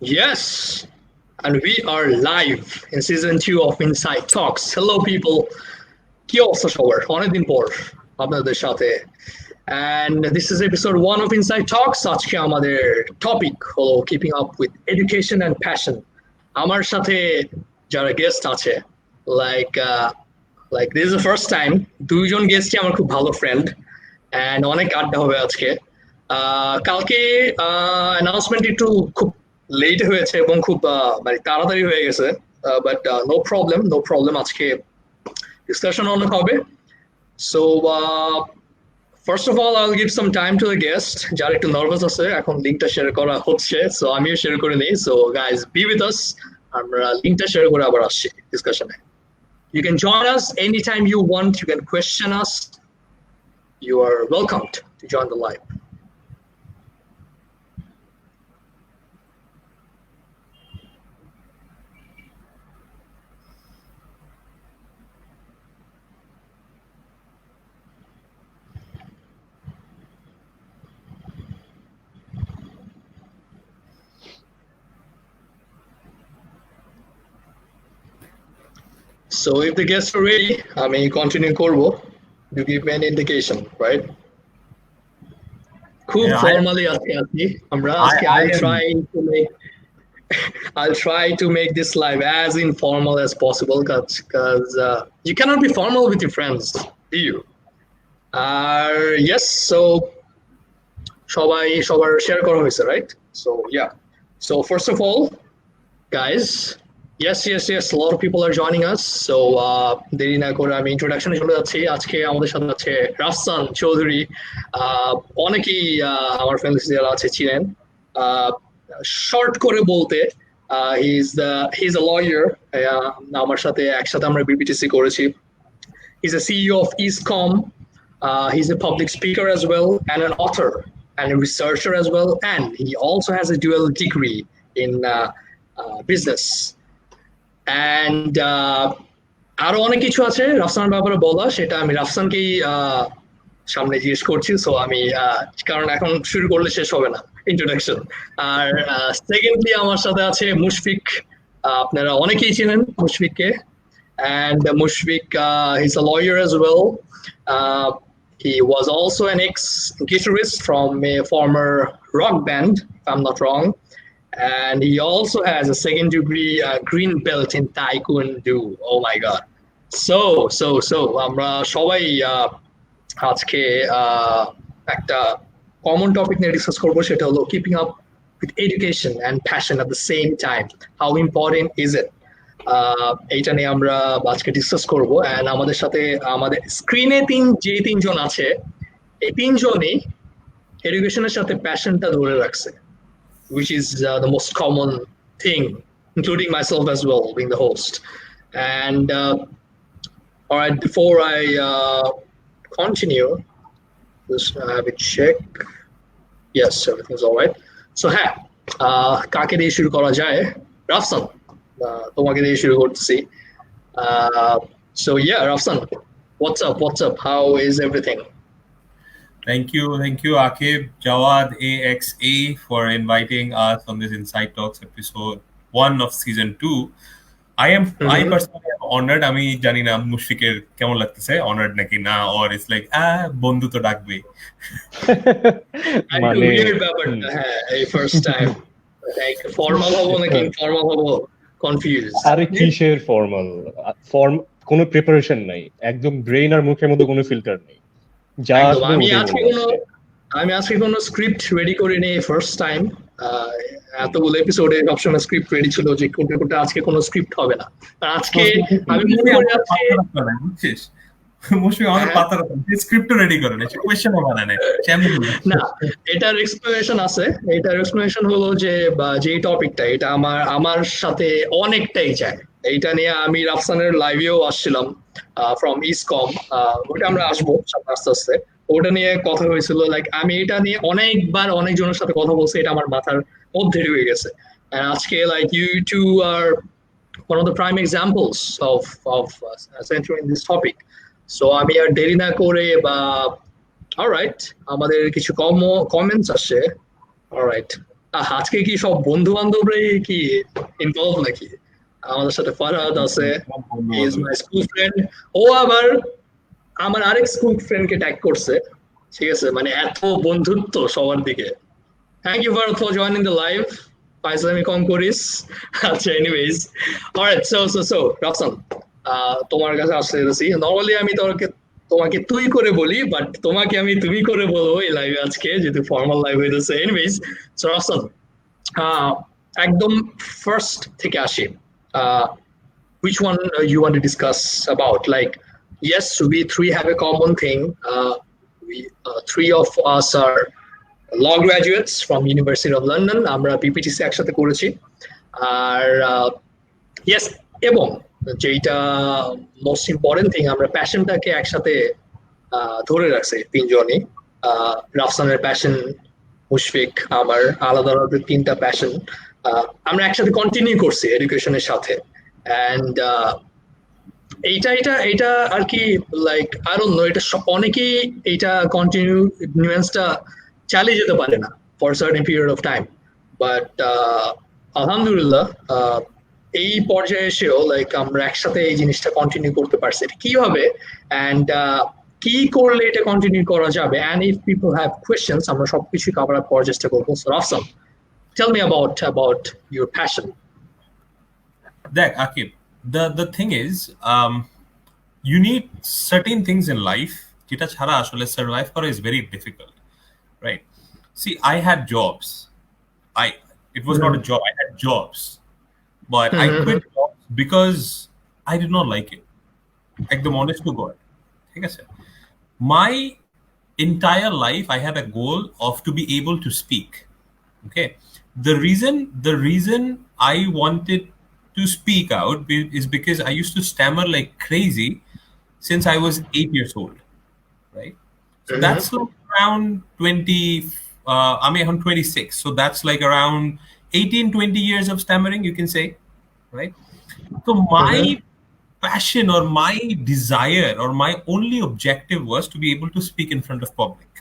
Yes, and we are live in season 2 of Inside Talks. Hello, people. কি অবস্থা সবার অনেকদিন পর আপনাদের সাথে and this is episode 1 of Inside Talks. আজকে আমাদের টপিক হলো keeping up with education and passion. আমার সাথে যারা গেস্ট আছে like this is the first time দুইজন গেস্টই আমার খুব ভালো ফ্রেন্ড and অনেক আড্ডা হবে আজকে কালকে অ্যানাউন্সমেন্ট একটু খুব লেট হয়েছে এবং খুব মানে তাড়াতাড়ি হয়ে গেছে বাট নো প্রবলেম আজকে ডিসকাশন অনেক হবে so first of all I will give some time to the guest যারা একটু নার্ভাস আছে এখন লিঙ্কটা শেয়ার করা হচ্ছে সো আমিও শেয়ার করে নিই so guys B with us আমরা লিঙ্কটা শেয়ার করে আবার আসছি ডিসকাশনে You can join us anytime you want. You can question us. You are welcomed to join the live. So if the guests are ready, I may continue করবো. You give me an indication, right? খুব formally আজকে আমরা আজকে I'll try to make this live as informal as possible because you cannot be formal with your friends, do you? Yes, so সবার share করা হয়েছে, right? So yeah. So first of all, guys, yes, a lot of people are joining us. So দেরি না করে আমি ইন্ট্রোডাকশনে চলে যাচ্ছি আজকে আমাদের সাথে আছে রাফসান চৌধুরী অনেকেই আমার ফ্রেন্ডস যারা আছে ছিলেন শর্ট করে বলতে হি ইজ আ লয়ার আমার সাথে একসাথে আমরা বিপিটিসি করেছি he is a CEO of Easecom. He's a public speaker as well and an author and a researcher as well, and he also has a dual degree in business. And আরো অনেক কিছু আছে রাফসানের ব্যাপারে বলা সেটা আমি রাফসানকেই সামনে জিজ্ঞেস করছি সো আমি কারণ এখন শুরু করলে শেষ হবে না ইন্ট্রোডাকশন আর সেকেন্ডলি আমার সাথে আছে মুশফিক আপনারা অনেকেই চেনেন মুশফিককে and Mushfiq he's a lawyer as well. He was also an ex-guitarist from a former rock band if I'm not wrong. And he also has a second degree green belt in Taekwondo. Oh my god. So আমরা সবাই আজকে একটা common topic নিয়ে discuss করবো সেটা হলো keeping up with education and passion at the same time how important is it এইটা নিয়ে আমরা আজকে ডিসকাস করবো অ্যান্ড আমাদের সাথে আমাদের স্ক্রিনে তিনজন আছে এই তিনজনই এডুকেশনের সাথে প্যাশনটা ধরে রাখছে which is the most common thing, including myself as well, being the host. And all right, before I continue, just have a check. Yes, everything's all right. So, কাকে দিয়ে শুরু করা যায়? রাফসান, তোমাকে দিয়ে শুরু করতেছি. So yeah, Rafsan, what's up? How is everything? Thank you, Akib, Jawad, AXA for inviting us on this Inside Talks episode 1 of season 2. I personally am honored. আমি জানি না মুশফিকের কেমন লাগতেছে honored নাকি না or it's like বন্ধু তো ডাকবে মানে weird ব্যাপারটা এই first time like formal হবো নাকি informal হবো confused আরে কিসের ফর্ম কোনো প্রিপারেশন নাই একদম ব্রেইন আর মুখের মধ্যে কোনো ফিল্টার নেই আমি আজকে কোনো স্ক্রিপ্ট রেডি করে নেই ফার্স্ট টাইম এতগুলো এপিসোডে সবসময় স্ক্রিপ্ট রেডি ছিল যে কোনটা আজকে কোনো স্ক্রিপ্ট হবে না আজকে আমি মনে করি বুঝছিস মুশফিক আমার পাতার স্ক্রিপ্ট রেডি করে না কোশ্চেনও বানায় না এটার এক্সপ্লেনেশন আছে এটার এক্সপ্লেনেশন হলো যে যে টপিকটা এটা আমার সাথে অনেকটাই যায় এইটা নিয়ে আমি রাফসানের লাইভেও আসছিলাম ফ্রম Easecom ওটা আমরা আসবো আস্তে আস্তে ওটা নিয়ে কথা হয়েছিল লাইক আমি এটা নিয়ে অনেকবার অনেকজনের সাথে কথা বলছি এটা আমার মাথার মধ্যে ঢুকে গেছে আজকে like you two are one of the prime examples of centering this topic so আমি আর দেরি না করে অলরাইট আমাদের কিছু কমেন্টস আসছে অলরাইট আজকে কি সব বন্ধু বান্ধবরাই কি ইনভলভ নাকি? আমাদের সাথে ফারহাদ আছে, he is my school friend. ও আবার আমার আরেক স্কুল ফ্রেন্ডকে ট্যাগ করছে। ঠিক আছে, মানে এত বন্ধুত্ব সবার দিকে। Thank you for joining the live. ফাইজলামি কম করিস। আচ্ছা, এনিওয়েজ, অলরাইট, সো রাফসান, তোমার কাছে আসতে চাইছি। নরমালি আমি তোমাকে তুই করে বলি, বাট তোমাকে আমি তুমি করে বলবো এই লাইভে আজকে, যেহেতু ফর্মাল লাইভ হইতেছে। এনিওয়েজ, সো রাফসান, একদম ফার্স্ট থেকে আসি। Which one you want to discuss about? Like, yes, we three have a common thing. We three of us are law graduates from University of London. আমরা পিপিটিসি একসাথে করেছি। আর yes, এবং যেটা most important thing, আমরা প্যাশনটাকে একসাথে ধরে রাখছি তিনজনই। রাফসানের প্যাশন, মুশফিক, আমার আলাদা আলাদা তিনটা প্যাশন আমরা একসাথে কন্টিনিউ করছি এডুকেশনের সাথে। অ্যান্ড এইটা আর কি, লাইক আই ডোন্ট নো, এটা অনেকেই এইটা কন্টিনিউয়ান্সটা চালিয়ে যেতে পারে না for certain period of time. But আলহামদুলিল্লাহ এই পর্যায়ে এসেও লাইক আমরা একসাথে এই জিনিসটা কন্টিনিউ করতে পারছি। এটা কিভাবে অ্যান্ড কি করলে এটা কন্টিনিউ করা যাবে, and if people have questions আমরা সবকিছু কভার আপ করার চেষ্টা করবো। So Rafsan, tell me about your passion. That Akib, the thing is, you need certain things in life যেটা ছাড়া আসলে survive করা is very difficult, right? See, I had jobs. It was not a job. I had jobs, but I quit jobs because I did not like it. একদম honest to God, ঠিক আছে? My entire life I had a goal of to be able to speak. Okay, the reason I wanted to speak out is because I used to stammer like crazy since I was 8 years old, right? So that's like around 20, I'm 26, so that's like around 18-20 years of stammering, you can say, right? So my passion or my desire or my only objective was to be able to speak in front of public.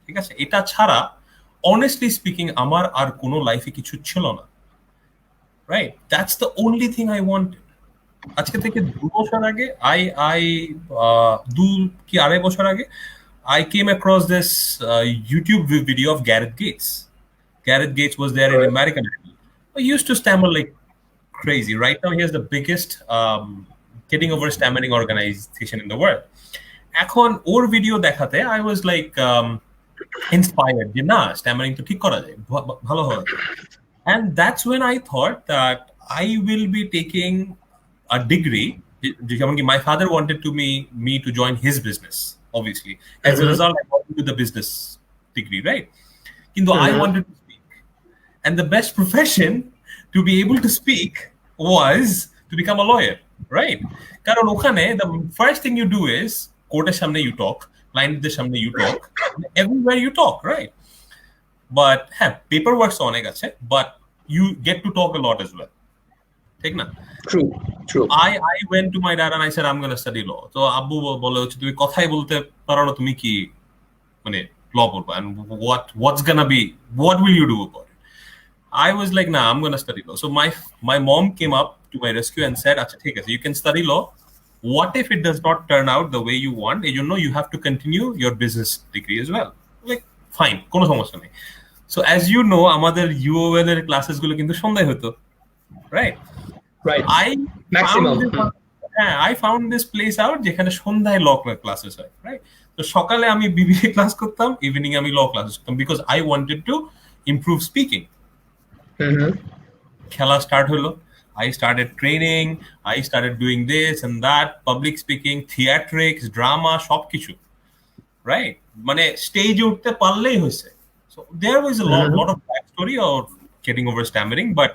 ঠিক আছে, এটা ছাড়া honestly speaking আমার আর কোনো লাইফে কিছু ছিল না, right? That's the only thing I wanted. আজকে থেকে 2 বছর আগে আড়াই বছর আগে I came across this YouTube video of Gareth Gates. Gareth Gates was there in American Idol. He used to stammer like crazy. Right now he has the biggest getting over stammering organization in the world. এখন ওর video দেখাতে I was like inspired যে না, stammering তো ঠিক করা যায়, ভালো হবে। And that's when I thought that I will be taking a degree. My father wanted me to join his business, obviously. As a result, I got into the business degree, right? I wanted to speak. And the best profession to be able to speak was to become a lawyer, right? কারণ ওখানে the first thing you do is কোর্টের সামনে you talk, ক্লায়েন্টদের সামনে you talk, everywhere you talk, right? But paperwork অনেক আছে, but you get to talk a lot as well. ঠিক না? True. I went to my dad and I said I'm going to study law. So আব্বু বলে হচ্ছে তুমি কথাই বলতে পারো না, তুমি কি মানে ল পড়বা, and what's going to be, what will you do about it? I was like, nah, I'm going to study law. So my mom came up to my rescue and said, acha thik ase, you can study law. What if it does not turn out the way you want? You have to continue your business degree as well. Like, fine, কোনো সমস্যা নেই। So as you know, আমাদের UOL এর classes গুলো কিন্তু সন্ধ্যায় হতো, right? I found this place out যেখানে সন্ধ্যায় ল ক্লাসেস হয়, right? তো সকালে আমি বিবিএ ক্লাস করতাম, ইভিনিং আমি ল ক্লাসেস করতাম, because I wanted to improve speaking. খেলা স্টার্ট হলো, I started training, I started doing this and that, public speaking, theatrics, drama, সবকিছু, right? মানে স্টেজে উঠতে পারলেই হয়েছে। So there was a lot of backstory of getting over stammering, but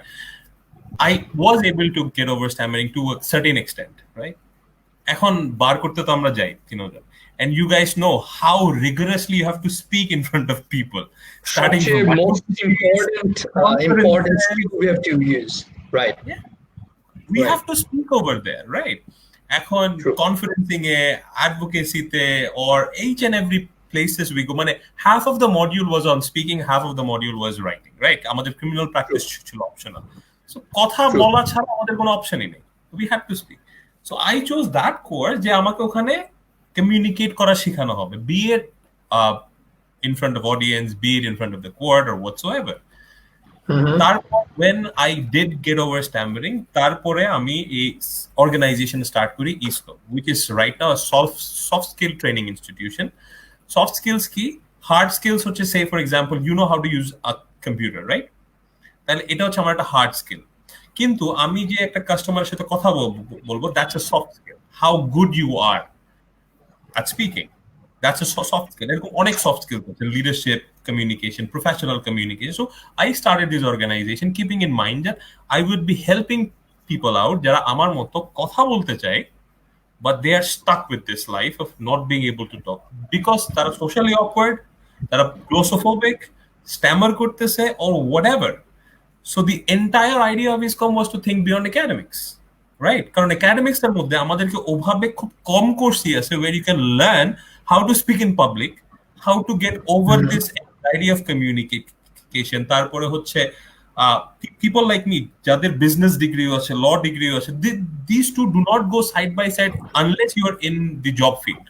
I was able to get over stammering to a certain extent, right? এখন বার করতে তো আমরা যাই তিনজন, and you guys know how rigorously you have to speak in front of people. Starting from most important skill we have to use, right? Yeah. We have to speak over there, right? এখন conferencing এ, advocacy তে, or each and every places we go, মানে half of the module was on speaking, half of the module was writing, right? আমাদের criminal practice ছিল optional. So কথা বলা ছাড়া আমাদের কোনো অপশনই নেই, we had to speak. So I chose that course যে আমাকে ওখানে communicate করা শেখানো হবে, be it in front of audience, be it in front of the court or whatsoever. তারপর when I did get over stammering, তারপরে আমি এই organization start করি Easecom, which is right now a soft skill training institution. Soft skills কি, hard skills হচ্ছে, say for example you know how to use a computer, right? তাহলে এটা হচ্ছে আমার একটা হার্ড স্কিল, কিন্তু আমি যে একটা কাস্টমারের সাথে কথা বলবো, that's a soft skill. How good you are at speaking, that's a soft skill. এরকম অনেক soft skills আছে, leadership, communication, professional communication. So I started this organization keeping in mind that I would be helping people out যারা আমার মতো কথা বলতে চায়, but they are stuck with this life of not being able to talk because তারা socially awkward, তারা claustrophobic, stammer করতেছে or whatever. So the entire idea of Easecom was to think beyond academics, right? কারণ academics এর মধ্যে আমাদেরকে ওভাবে খুব কম কোর্সই আছে where you can learn how to speak in public, how to get over this anxiety of communication. তারপরে হচ্ছে people like me যাদের business degree আছে, law degree আছে, these two do not go side by side unless you are in the job field.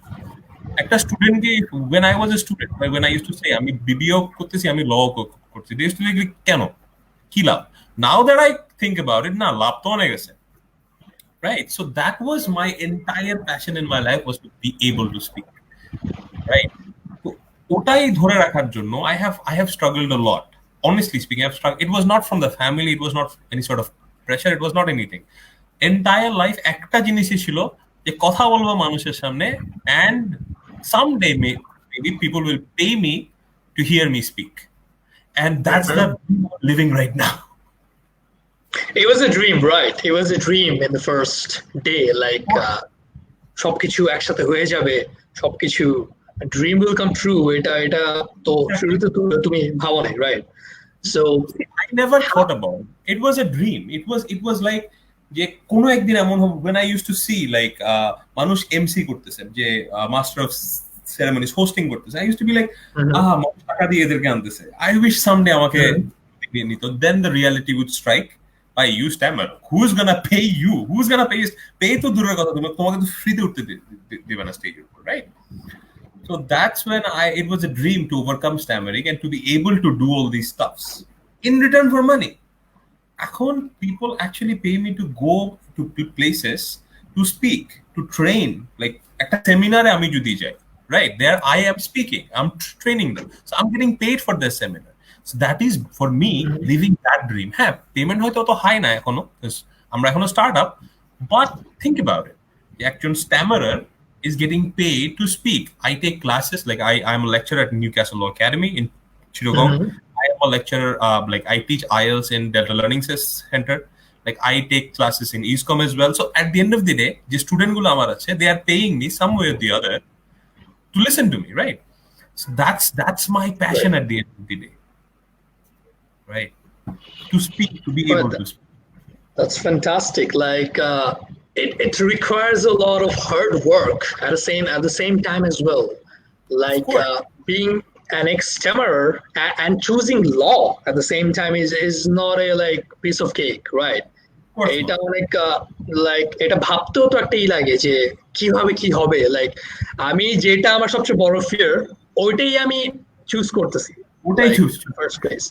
একটা স্টুডেন্টকে, when I was a student, when I used to say আমি বিবিও করতেছি, আমি ল করতেছি, they used to be like, কেন, কি লাভ? Now that I think about it, না, লাভ তো অনেক আছে, right? So that was my entire passion in my life, was to be able to speak, right? So ওটাই ধরে রাখার জন্য I have struggled a lot, honestly speaking. I've struggled. It was not from the family, it was not any sort of pressure, it was not anything. Entire life একটা জিনিসই ছিল যে কথা বলবো মানুষের সামনে, and someday maybe people will pay me to hear me speak, and that's the living right now. It was a dream, right? It was a dream in the first day, like সবকিছু একসাথে হয়ে যাবে, সবকিছু dream will come true. এটা তো শুরুতে তুমি ভাবো নাই, right? So I never thought about it. It was a dream. It was like যে কোনো একদিন এমন হবে when I used to see like মানুষ MC করতেছে, যে master of ceremonies hosting করতেছে, I used to be like মানুষ টাকা দিয়ে এদেরকে আনতেছে, I wish someday আমাকে নিত. Then the reality would strike. By you stammer, who's gonna pay you? Who's gonna pay to দূরের কথা, তোমাকে তো ফ্রিতে উঠতে দিবে না স্টেজের উপর, right? So that's when it was a dream to overcome stammering and to be able to do all these stuffs in return for money. এখন people actually pay me to go to places to speak, to train. Like একটা সেমিনারে আমি যদি যাই, right, there I am speaking, I'm training them, so I'm getting paid for this seminar. So that is for me living that dream. হ্যাঁ, payment হয়তো অত high না এখনো, আমরা এখনো startup, but think about it. একজন স্ট্যামারার is getting paid to speak. I take classes, like I'm a lecturer at Newcastle Law Academy in Chittagong. I am a lecturer, like I teach IELTS in Delta Learning Center. Like I take classes in Easecom as well. So at the end of the day, the student gulo amar ache, they are paying me some way or the other to listen to me, right? So that's my passion at the end of the day, right? To speak, to be able to speak. That's fantastic. Like it requires a lot of hard work at the same time as well. Like being an ex-stammerer and choosing law at the same time is not a like piece of cake, right? এটা অনেক like এটা ভাবতেও তো একটা লাগে যে কিভাবে কি হবে, লাইক আমি যেটা আমার সবচেয়ে বড় ফিয়ার ওইটাই আমি চুজ করতেছি, ওটাই চুজ ফার্স্ট প্লেস।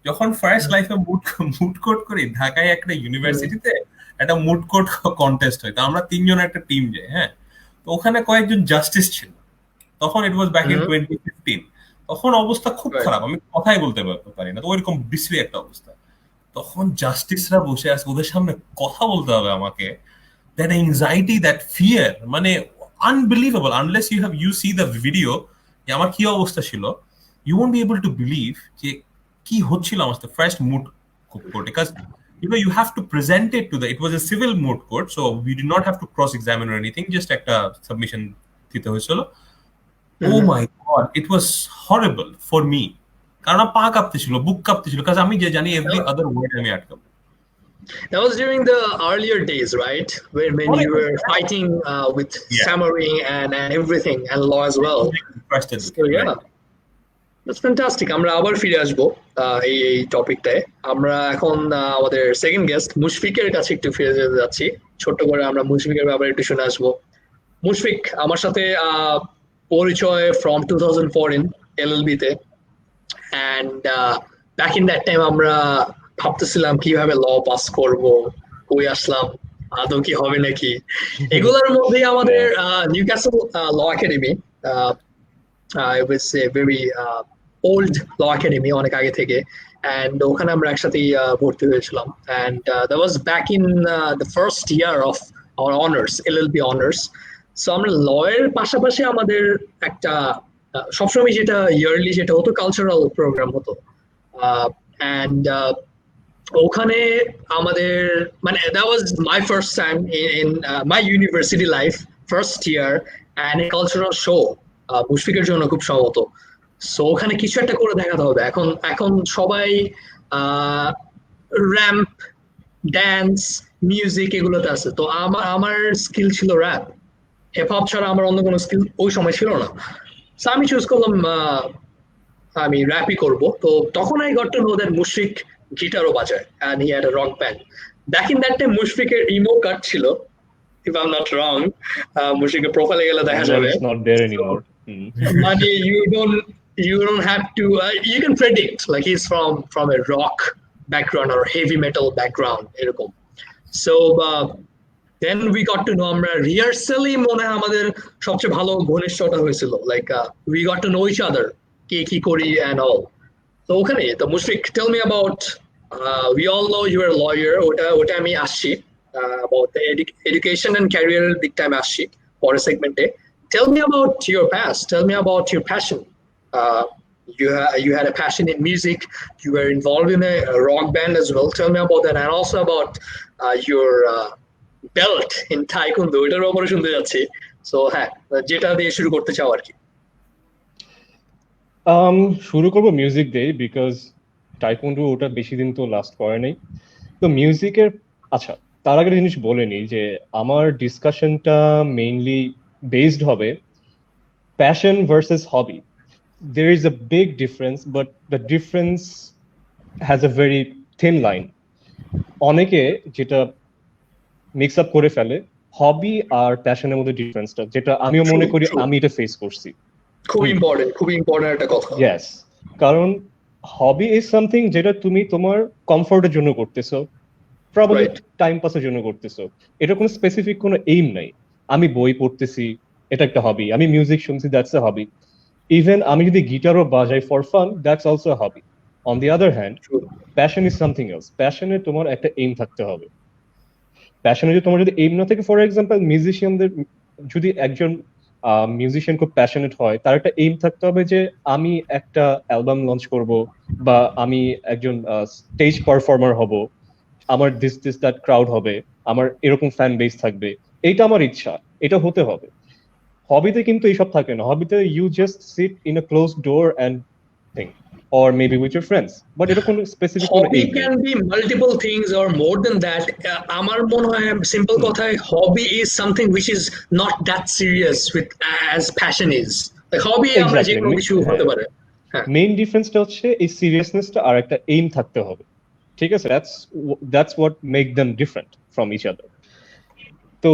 যখন ফার্স্ট লাইফে মুড কোর্ট করি ঢাকায় একটা ইউনিভার্সিটিতে একটা মুড কোর্ট কন্টেস্ট হয়, তো আমরা তিনজন একটা টিম যাই, হ্যাঁ, তো ওখানে কয়েকজন জাস্টিস ছিল, তখন ইট ওয়াজ ব্যাক ইন 2015, তখন অবস্থা খুব খারাপ, আমি কথাই বলতে পারি না, তো ওইরকম বিশ্রী একটা অবস্থা, তখন জাস্টিসরা বসে আছে, ওদের সামনে কথা বলতে হবে আমাকে, দ্যাট অ্যাংজাইটি, দ্যাট ফিয়ার, মানে unbelievable, unless you see the video যে আমার কি অবস্থা ছিল, you won't be able to believe যে কি হচ্ছিল আমার সাথে first moot court, because you have to present it to it was a civil moot court, so we did not have to cross examine or anything, just একটা submission দিতে হয়েছিল। Oh my god, it was horrible for me, কারণ পা কাঁপতেছিল, বুক কাঁপতেছিল, কারণ আমি যে জানি every other word আমি আটকাবো। That was during the earlier days, right? When you were fighting with Yeah. stammering and everything and law as well. Interested. So yeah, that's fantastic. আমরা আবার ফিরে আসবো এই টপিকটায়। আমরা এখন আমাদের সেকেন্ড গেস্ট মুশফিকের কাছে একটু ফিরে যেতে যাচ্ছি। ছোট্ট করে আমরা মুশফিকের ব্যাপারে একটু শুনে আসবো। মুশফিক আমার সাথে পরিচয় ফ্রম 2004 LLB তে, and back in that time আমরা ভাবতেছিলাম কিভাবে ল পাস করব, কই আসলাম, আদৌ কি হবে নাকি। এগুলোর মধ্যে আমাদের Newcastle law academy, it was a very old law academy অনেক আগে থেকে, and ওখানে আমরা একসাথেই ভর্তি হয়েছিলাম, and that was back in the first year of our honors, LLB honors. So আমরা লয়ের পাশাপাশি আমাদের একটা সবসময় যেটা ইয়ারলি যেটা হতো কালচারাল প্রোগ্রাম হতো, and ওখানে আমাদের মানে that was my first time in my university life, first year, and a cultural show মুশফিকের জন্য খুব সম্ভবত। সো ওখানে কিছু একটা করে দেখাতে হবে। এখন সবাই র্যাম্প, ড্যান্স, মিউজিক এগুলোতে আছে। তো আমার স্কিল ছিল র্যাপ, হিপ হপ ছাড়া আমার অন্য কোনো স্কিল ওই সময় ছিল না। সো আমি চুজ করলাম আমি র্যাপই করব। তো তখন I got to know that Mushfiq গিটারও বাজায়, and he had a rock band. Back in that time মুশফিকের ইমো কাট ছিল, if I'm not wrong. মুশফিকের প্রোফাইলে গেলে দেখা যাবে। It's not there anymore. মানে you don't have to you can predict like he's from a rock background or heavy metal background এরকম। So then we got to know, আমরা রিহার্সালই মনে হয় আমাদের সবচেয়ে ভালো ঘনিষ্ঠতা হয়েছিল, like we got to know each other, কে কি করি and all. তো ওখানে তো Mushfiq, tell me about we all know you are a lawyer, ওটা আমি আসছি, about the education and career big time আসছি পরের সেগমেন্টে। Tell me about your past. Tell me about your passion. You had a passion in music. You were involved in a rock band as well. Tell me about that, and also about your belt in Taekwondo. এটার ব্যাপারে শুনতে যাচ্ছি। So হ্যাঁ, যেটা দিয়ে শুরু করতে চাও আর কি। শুরু করব মিউজিক দিয়ে, বিকজ টাইকোন্ডো ওটা বেশি দিন তো লাস্ট করে নাই। তো মিউজিকের আচ্ছা, তার আগে জিনিস বলে নিই যে আমার ডিসকাশনটা মেইনলি based হবে passion versus hobby. There is a big difference, but the difference has a very thin line. অনেকে যেটা মিক্স আপ করে ফেলে হবি আর প্যাশনের মধ্যে ডিফারেন্সটা, যেটা আমিও মনে করি আমি এটা ফেস করছি। খুব ইম্পর্টেন্ট একটা কথা। ইয়েস, কারণ হবি ইজ সামথিং যেটা তুমি তোমার কমফোর্টের জন্য করতেছো, প্রবাবলি টাইম পাসের জন্য করতেছো, এটা কোনো স্পেসিফিক কোনো এইম নাই। আমি বই পড়তেছি, এটা একটা হবি। আমি মিউজিক শুনছি, দ্যাটস আ হবি। ইভেন আমি যদি গিটারও বাজাই for fun, that's also a hobby. On the other hand, passion is something else. প্যাশনে তোমার একটা এইম থাকতে হবে। প্যাশনে যদি তোমার যদি এইম না থাকে, ফর এক্সাম্পল মিউজিশিয়ানদের যদি একজন মিউজিশিয়ান খুব প্যাশনেট হয়, তার একটা এইম থাকতে হবে যে আমি একটা অ্যালবাম লঞ্চ করব, বা আমি একজন স্টেজ পারফর্মার হব, আমার দিস দ্যাট ক্রাউড হবে, আমার এরকম ফ্যান বেস থাকবে, এইটা আমার ইচ্ছা, এটা হতে হবে। হবিতে কিন্তু এইসব থাকে না। হবিতে you just sit in a close door and think, or maybe with your friends, but এটা কোনো স্পেসিফিক কোনো hobby can be multiple things or more than that. আমার মনে হয় সিম্পল কথায় hobby is something which is not that serious with as passion is. Like hobby আমরা যে কোনো কিছু হতে পারে। মেইন ডিফারেন্সটা হচ্ছে এই সিরিয়াসনেসটা আর একটা এইম থাকতে হবে, ঠিক আছে? that's what make them different from each other. তো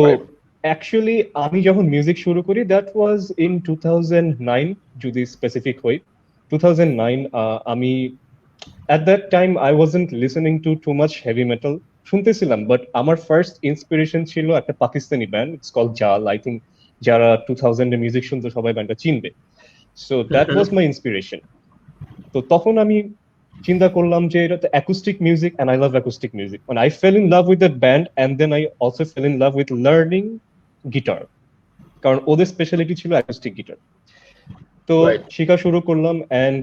অ্যাকচুয়ালি আমি যখন মিউজিক শুরু করি, দ্যাট ওয়াজ ইন 2009 যদি স্পেসিফিক হই। 2009 আমি at that time I wasn't listening to too much heavy metal, শুনতেছিলাম, বাট আমার ফার্স্ট ইন্সপিরেশন ছিল একটা Pakistani band, it's called Jal. I think যারা 2000 এর মিউজিক শুনতো সবাই ব্যান্ডটা চিনবে। So that was my inspiration. তো তখন আমি চিন্তা করলাম যে এটা তো acoustic music, and I love acoustic music, and I fell in love with that band, and then I also fell in love with learning guitar, কারণ ওদের স্পেশালিটি ছিল অ্যাকুস্টিক গিটার। তো শেখা শুরু করলাম, এন্ড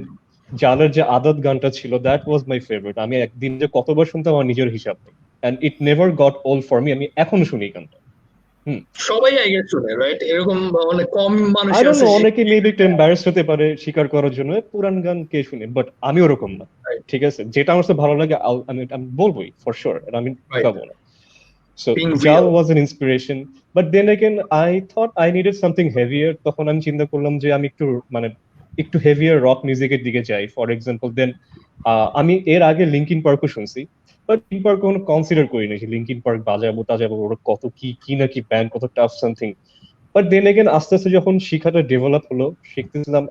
জালের যে আদত গানটা ছিল, দ্যাট ওয়াজ মাই ফেভারিট। আমি একদিন যে কতবার শুনতাম আমার নিজের হিসাব নেই, and it never got old for me. আমি এখনো শুনি গানটা। সবাই আই গেস শুনে, রাইট? এরকম অনেক কম আই মানুষই ডোন্ট আছে নো, অনেকে মেবি একটু এম্বারেসড হতে পারে স্বীকার করার জন্য পুরান গান কে শুনে, বাট আমি ওরকম না। ঠিক আছে, যেটা আমার কাছে ভালো লাগে আমি আমি বলবোই ফর শিওর, আমি রাইট, লুকাবো না। So being Jal real. was an inspiration, but then again I thought I needed something heavier. তখন আমি চিন্তা করলাম যে আমি একটু মানে একটু হেভিয়ার রক মিউজিকের দিকে যাই ফর এক্সাম্পল। দেন আমি এর আগে লিঙ্কিন পার্কও শুনছি, বাট লিঙ্কিন পার্ক কোনো কনসিডার করিনি যে লিঙ্কিন পার্ক বাজাবো টাজাবো, ওরা কত কি কি না কি ব্যান্ড, কত tough something. But then again আস্তে আস্তে যখন শিখাটা ডেভেলপ হলো, শিখতেছিলাম।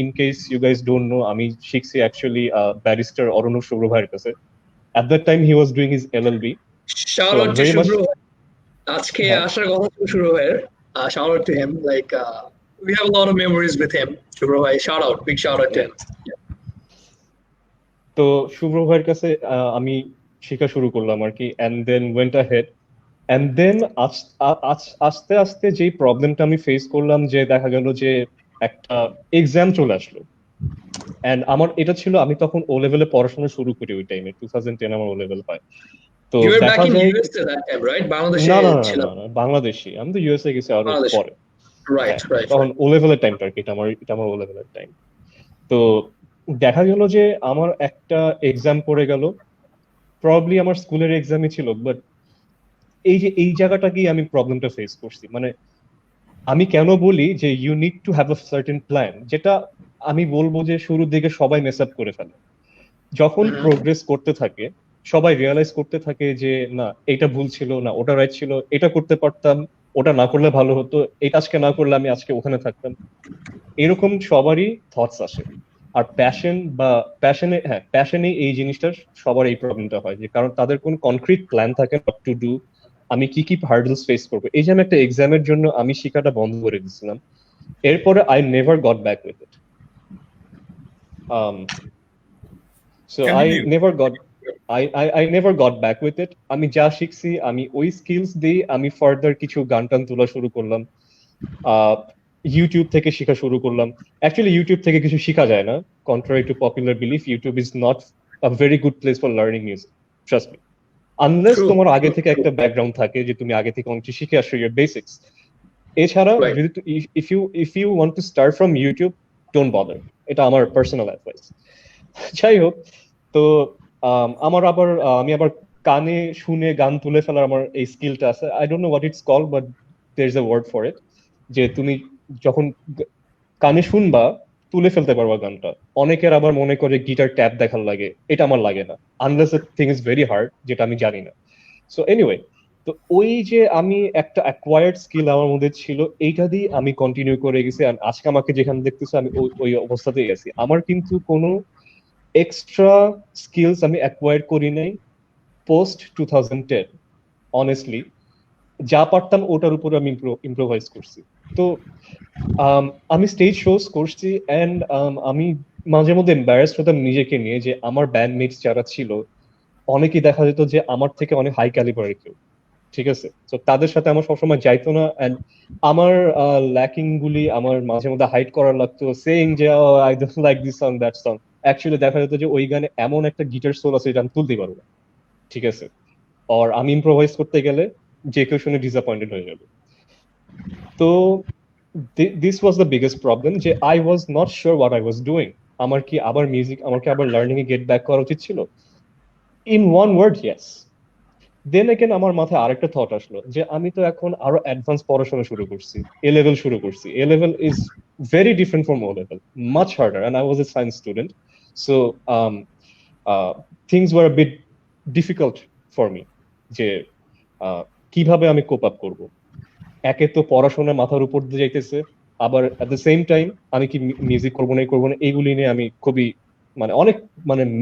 In case you guys don't know, আমি শিখছি অ্যাকচুয়ালি ব্যারিস্টার অরুণ শুভ্র ভাইয়ের কাছে। At that time he was doing his LLB, so shout I'm out to very much, Shubhro. আজকে হ্যাঁ। আসার কথা ছিল শুভ্র ভাইয়ের। Shout out to him, like we have a lot of memories with him. Shubhro ভাই, shout out, big shout out to him. তো শুভ্র ভাইয়ের কাছে আমি শেখা শুরু করলাম আর কি, and then went ahead. And then আস্তে আস্তে যেই প্রবলেমটা আমি ফেস করলাম, যে দেখা গেল যে একটা এক্সাম চলে আসলো। এন্ড আমার এটা ছিল, আমি তখন ও লেভেলে পড়াশোনা শুরু করি ওই টাইমে, 2010 আমার ও লেভেল হয়। তো You were back দেখা in যায়, US at that time, right? বাংলাদেশে না না না না ছিলাম। না, বাংলাদেশি। আমি তো ইউএসএ গেছি আরো বাংলাদেশ, পরে। রাইট হ্যাঁ, রাইট তখন রাইট। ও লেভেলের টাইমটা আর কি, এটা আমার ও লেভেলের টাইম। তো দেখা গেল যে আমার একটা এক্সাম পড়ে গেল, প্রবাবলি আমার স্কুলের এক্সামই ছিল, বাট এই জায়গাটাকেই আমি প্রবলেমটা ফেস করছি। মানে আমি কেন বলি যে you need to have a certain plan, যেটা আমি বলবো যে শুরুর দিকে সবাই মেস আপ করে ফেলে। যখন প্রোগ্রেস করতে থাকে, সবাই রিয়েলাইজ করতে থাকে যে না এটা ভুল ছিল, না ওটা রাইট ছিল, এটা করতে পারতাম, ওটা না করলে ভালো হতো, এটা আজকে না করলে আমি আজকে ওখানে থাকতাম। এরকম সবারই থটস আসে। আর প্যাশনে এই জিনিসটা সবার এই প্রবলেমটা হয়, যে কারণ তাদের কোনো কনক্রিট প্ল্যান থাকে না টু ডু, আমি কি কি হার্ডলস ফেস করবো। এই যে আমি একটা এক্সামের জন্য আমি শেখাটা বন্ধ করে দিয়েছিলাম, এরপরে I never goat back with it. So I Continue. Never goat I never got back with it. আমি যা শিখছি আমি ওই স্কিলস দিয়ে আমি ফার্দার কিছু গান টান তোলা শুরু করলাম, ইউটিউব থেকে শেখা শুরু করলাম। অ্যাকচুয়ালি ইউটিউব থেকে কিছু শেখা যায় না, contrary to popular belief, YouTube is not a very good place for learning music, trust me. Unless True, তোমার আগে true, থেকে true. একটা ব্যাকগ্রাউন্ড থাকে, যে তুমি আগে থেকে অনেক কিছু শিখে আসছো, ইয়ার বেসিক্স। এছাড়া Right. যদি if you want to start from YouTube, don't bother. এটা আমার পার্সোনাল অ্যাডভাইস। যাই হোক, তো আমার আবার আমি আবার কানে শুনে গান তুলে ফেলার আমার এই স্কিলটা আছে। I don't know what it's call, but there is a word for it. যে তুমি যখন কানে শুনবা, তুলে ফেলতে পারবা গানটা। অনেকের আবার মনে করে গিটার ট্যাপ দেখার লাগে, এটা আমার লাগে না, unless the thing is very hard, যেটা আমি জানি না। সো এনিওয়ে, তো ওই যে আমি একটা অ্যাকোয়ার্ড স্কিল আমার মধ্যে ছিল, এইটা দিয়ে আমি কন্টিনিউ করে গেছি। আর আজকে আমাকে যেখানে দেখতেছো, আমি ওই অবস্থাতেই আছি। আমার কিন্তু কোনো এক্সট্রা স্কিলস আমি অ্যাকোয়ার করি নাই পোস্ট 2010, অনেস্টলি। যা পারতাম ওটার উপর আমি ইম্প্রোভাইজ করছি। তো আমি স্টেজ শোস করছি, এন্ড আমি মাঝে মধ্যে এম্বারেসড হতাম নিজেকে নিয়ে, যে আমার ব্যান্ডমেটস যারা ছিল অনেকেই দেখা যেত যে আমার থেকে অনেক হাই ক্যালিবারের কেউ, ঠিক আছে। তো তাদের সাথে আমার সবসময় যাইতো না, এন্ড আমার ল্যাকিং গুলি আমার মাঝে মধ্যে হাইড করার লাগতো, সেইং যে I don't like this song that song. Actually দেখা যেত যে ওই গানে এমন একটা গিটার সোল আছে যেটা আমি তুলতে পারবো না, ঠিক আছে। আর আমি ইম্প্রোভাইজ করতে গেলে যে কেউ শুনে ডিসঅ্যাপয়েন্টেড হয়ে যাবে। তো this was the biggest problem, যে I was not sure what I was doing. আমার কি আবার লার্নিং এ গেট ব্যাক করা উচিত ছিল? In one word, yes. Then again আমার মাথায় আরেকটা থট আসলো, যে আমি তো এখন আরো অ্যাডভান্স পড়াশোনা শুরু করছি, এ লেভেল শুরু করছি। A level is very different from O level, much harder, and I was a science student. So things were a bit difficult for me, যে কিভাবে আমি কোপ আপ করবো। একে তো পড়াশোনা মাথার উপর দিয়ে যাইতেছে, আবার এট দ্য সেম টাইম আমি কি মিউজিক করবো না এইগুলি নিয়ে আমি খুবই অনেক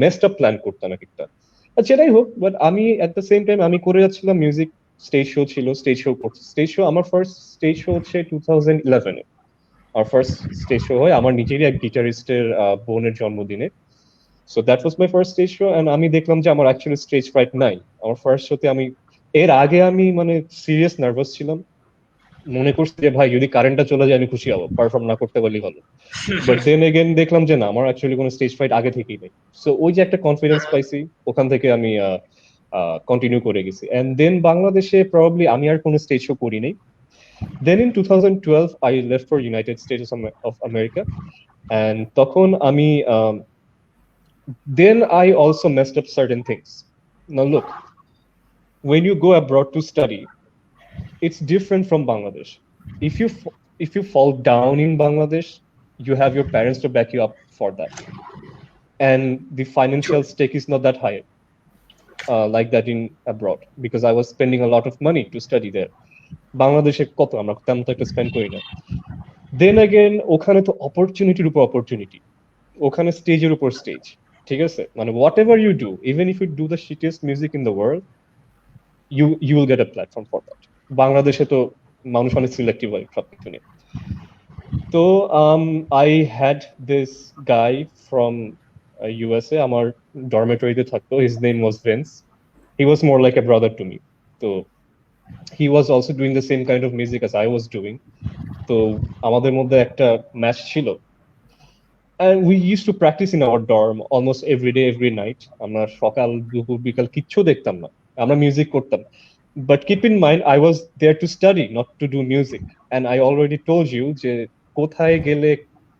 মেসড আপ প্ল্যান করতাম এক একটা। যেটাই হোক, বাট আমি এট দ্য সেম টাইম আমি করে যাচ্ছিলাম মিউজিক। স্টেজ শো ছিল, স্টেজ শো করছি। আমার ফার্স্ট স্টেজ শো হচ্ছে 2011-এ। আমার ফার্স্ট স্টেজ শো হয় আমার নিজেরই এক গিটারিস্টের বোনের জন্মদিনে। So that was my first stage show, and আমি দেখলাম যে আমার অ্যাকচুয়ালি স্টেজ ফ্রাইট নাই। আমার ফার্স্ট শোতে এর আগে আমি সিরিয়াস নার্ভাস ছিলাম, মনে করছি যে ভাই যদি কারেন্টটা চলে যায় আমি খুশি হবো, পারফর্ম না করতে পারলেই ভালো। বাট দেন এগেন দেখলাম যে না, আমার অ্যাকচুয়ালি কোনো স্টেজ ফাইট আগে থেকেই নেই। সো ওই যে একটা কনফিডেন্স পাইছি, ওখান থেকে আমি কন্টিনিউ করে গেছি। এন্ড দেন বাংলাদেশে প্রবাবলি আমি আর কোনো স্টেজ শো করি নাই। Then in 2012 I left for United States of America, and তখন আমি then I also messed up certain things. Now look, when you go abroad to study, it's different from Bangladesh. If you fall down in Bangladesh, you have your parents to back you up for that, and the financial stake is not that high like that in abroad, because I was spending a lot of money to study there. বাংলাদেশে কত আমরা তেমন তো একটা spend করি না। দেন again ওখানে তো অপরচুনিটির উপর অপরচুনিটি, ওখানে স্টেজের উপর স্টেজ, ঠিক আছে, মানে whatever you do, even if you do the shittiest music in the world, you will get a platform for that. বাংলাদেশে তো মানুষ অনেক সিলেক্টিভ হয় সবকিছু নিয়ে। তো I had this guy from USA আমার ডরমেটরিতে থাকতো, his name was Vince. He was more like a brother to me. তো he was also doing the same kind of music as I was doing. তো আমাদের মধ্যে একটা match ছিল, and we used to practice in our dorm almost every day, every night. আমরা সকাল দুপুর বিকাল কিচ্ছু দেখতাম না, আমরা মিউজিক করতাম। But keep in mind, I was there to study, not to do music. And I already told you যে কোথায় গেলে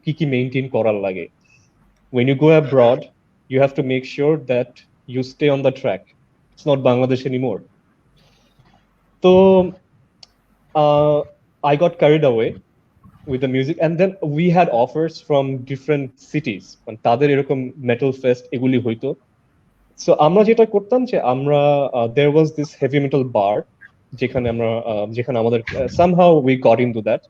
কি কি মেইনটেইন করার লাগে। When you go abroad, you have to make sure that you stay on the track. It's not Bangladesh anymore. So I got carried away with the music, and then we had offers from different cities. And তাদের এরকম metal fest এগুলি হইতো। So আমরা যেটা করতাম যে আমরা there was this heavy metal bar যেখানে আমাদের somehow we got into that.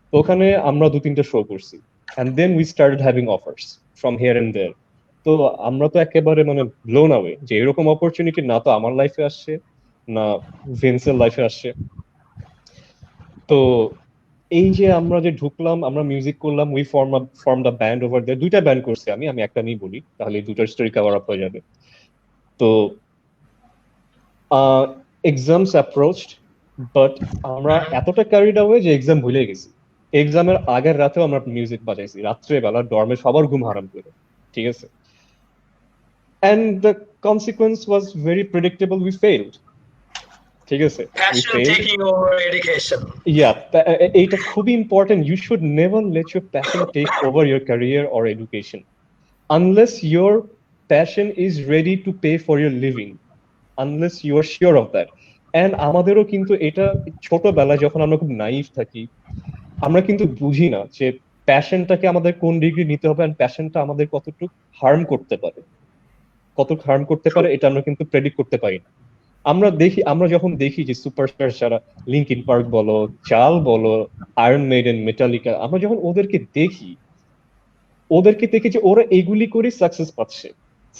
তো ওখানে আমরা 2-3টা শো করছি, and then we started having offers from here and there. তো আমরা তো একেবারে মানে blown away যে এরকম অপরচুনিটি না তো আমার লাইফে আসছে না ভিন্সের লাইফে আসছে। তো এই যে আমরা যে ঢুকলাম, আমরা মিউজিক করলাম, we formed a band over there. 2টা ব্যান্ড করছি আমি একটা নিয়ে বলি, তাহলে 2টার স্টোরি কভার আপ হয়ে যাবে। তো এক্সামস অ্যাপ্রোচড, বাট আমরা এতটা ক্যারিড অ্যাওয়ে যে এক্সাম ভুলে গেছি। এক্সামের আগের রাতেও আমরা মিউজিক বাজাইছি, রাত্রেবেলা ডর্মে সবার ঘুম হারাম করে, ঠিক আছে। and the consequence was very predictable, we failed, ঠিক আছে, Passion taking over education. Yeah, এটা খুবই important. You should never let your passion take over your career or education unless your passion is ready to pay for your living, unless you are sure of that. And আমাদেরও কিন্তু এটা ছোটবেলায় যখন আমরা খুব naive থাকি, আমরা কিন্তু বুঝি না যে প্যাশনটাকে আমাদের কোন ডিগ্রি নিতে হবে, আর প্যাশনটা আমাদের কতটুকু হার্ম করতে পারে, এটা আমরা কিন্তু প্রেডিক্ট করতে পারি না। আমরা যখন দেখি যে সুপারস্টার যারা লিঙ্কিন পার্ক বলো, চাল বলো, আয়রন মেইডেন, মেটালিকা, আমরা যখন ওদেরকে দেখি যে ওরা এগুলি করে সাকসেস পাচ্ছে,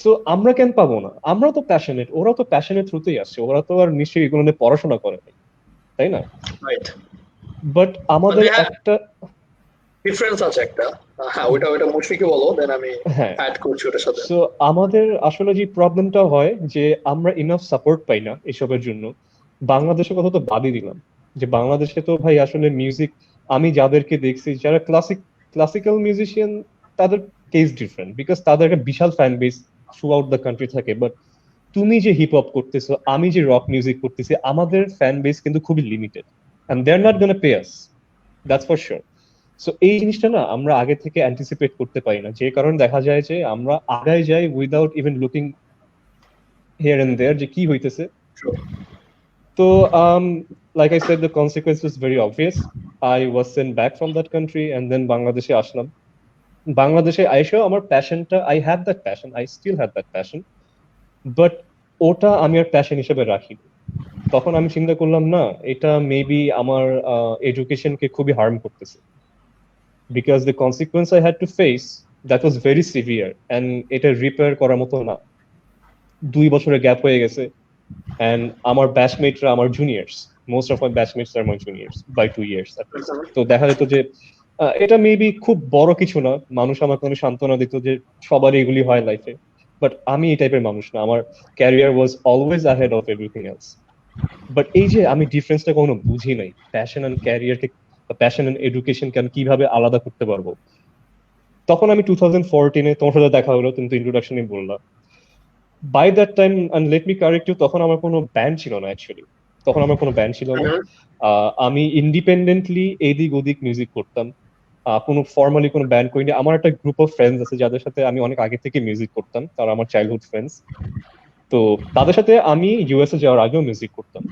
সো আমরা কেন পাবো না? আমরা তো প্যাশনেট, ওরা তো প্যাশনের থ্রুতেই আসছে, ওরা তো আর নিশ্চয়ই এগুলো নিয়ে পড়াশোনা করে নাই, তাই না? বাট আমাদের একটা ডিফারেন্স আছে একটা, হ্যাঁ ওটা মুশফিকে বলো, দেন আমি অ্যাড করছি ওটার সাথে। সো আমাদের আসলে যে প্রবলেমটা হয় যে আমরা ইনাফ সাপোর্ট পাই না এসবের জন্য। বাংলাদেশের কথা তো বাদই দিলাম, যে বাংলাদেশে তো ভাই আসলে মিউজিক, আমি যাদেরকে দেখছি যারা ক্লাসিক্যাল মিউজিশিয়ান, তাদের কেস ডিফারেন্ট, বিকজ তাদের একটা বিশাল fan base throughout the country থাকে। বাট তুমি যে হিপ হপ করতেছো, আমি যে রক মিউজিক করতেছি, আমাদের ফ্যান বেস কিন্তু খুবই limited, and they are not gonna pay us, that's for sure. So এই জিনিসটা না আমরা আগে থেকে অ্যান্টিসিপেট করতে পারি না, যে কারণে দেখা যায় যে আমরা আগায় যাই without even looking here and there যে কি হইতেছে। তো like I said, the consequence was very obvious. I was sent back from that country and then বাংলাদেশে আসলাম। বাংলাদেশে আইসেও আমার প্যাশনটা, I had that passion, I still had that passion, but ওটা আমি আর passion হিসেবে রাখি। তখন আমি চিন্তা করলাম না, এটা মেবি আমার এডুকেশনকে খুবই হার্ম করতেছে, because the consequence I had to face, that was very severe, and এটা রিপেয়ার করার মতো না। 2 বছরের গ্যাপ হয়ে গেছে, and আমার ব্যাচমেটরা আমার juniors, most of my batchmates are my juniors by 2 years at least. তো দেখা যেত যে এটা মেবি খুব বড় কিছু না, মানুষ আমাকে অনেক সান্ত্বনা দিত যে সবারই এগুলি হয় লাইফে, বাট আমি এই টাইপের মানুষ না, আমার career was always ahead of everything else. But এই যে আমি ডিফারেন্সটা কখনো বুঝি নাই, প্যাশন এন্ড ক্যারিয়ারকে, প্যাশন এন্ড এডুকেশনকে আমি কিভাবে আলাদা করতে পারবো। তখন আমি 2014-এ তোমার সাথে দেখা হলো, তুমি তো ইন্ট্রোডাকশনে বললা। By that time, and let me correct you, তখন আমার কোনো ব্যান্ড ছিল না অ্যাকচুয়ালি। তখন আমার কোনো ব্যান্ড ছিল না। আমি ইন্ডিপেন্ডেন্টলি এদিক ওদিক মিউজিক করতাম, কোনো ফর্মালি কোনো ব্যান্ড করিনি। আমার একটা গ্রুপ অফ ফ্রেন্ডস আছে যাদের সাথে আমি অনেক আগে থেকে মিউজিক করতাম, তারা আমার চাইল্ডহুড ফ্রেন্ডস। তো তাদের সাথে আমি ইউএসএ যাওয়ার আগেও মিউজিক করতাম,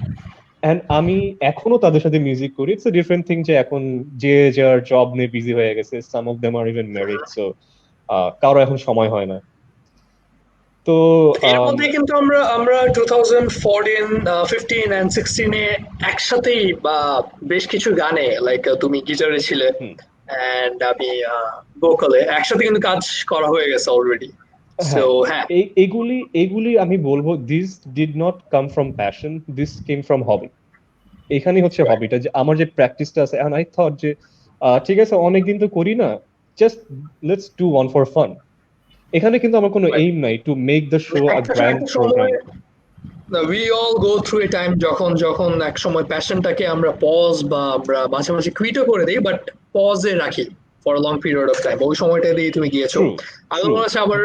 এন্ড আমি এখনো তাদের সাথে মিউজিক করি। ইটস এ ডিফারেন্ট থিং যে এখন যে যার জব নিয়ে বিজি হয়ে গেছে, some of them are even married, so কারো এখন সময় হয় না। তো এর মধ্যে কিন্তু আমরা আমরা 2014, 15 এন্ড 16 এ একসাথেই বা বেশ কিছু গানে, লাইক তুমি গিটারে ছিলে এন্ড আমি ভোকালে, একসাথে কিন্তু কাজ করা হয়ে গেছে অলরেডি। সো হ্যাঁ, এগুলি এগুলি আমি বলবো this did not come from passion, this came from hobby. এখানেই হচ্ছে হবিটা, যে আমার যে প্র্যাকটিসটা আছে, এন্ড আই থট যে ঠিক আছে অনেকদিন তো করি না, just let's do one for fun. এখানে কিন্তু আমার কোনো এইম নাই to make the show a grand programme. we all go through a time যখন যখন এক সময় প্যাশনটাকে আমরা পজ বা আমরা মাঝে মাঝে কুইটও করে দিই, বাট পজে রাখি for long period of time. ওই সময়টা দিয়ে তুমি গিয়েছো, আমি মনে হচ্ছে আবার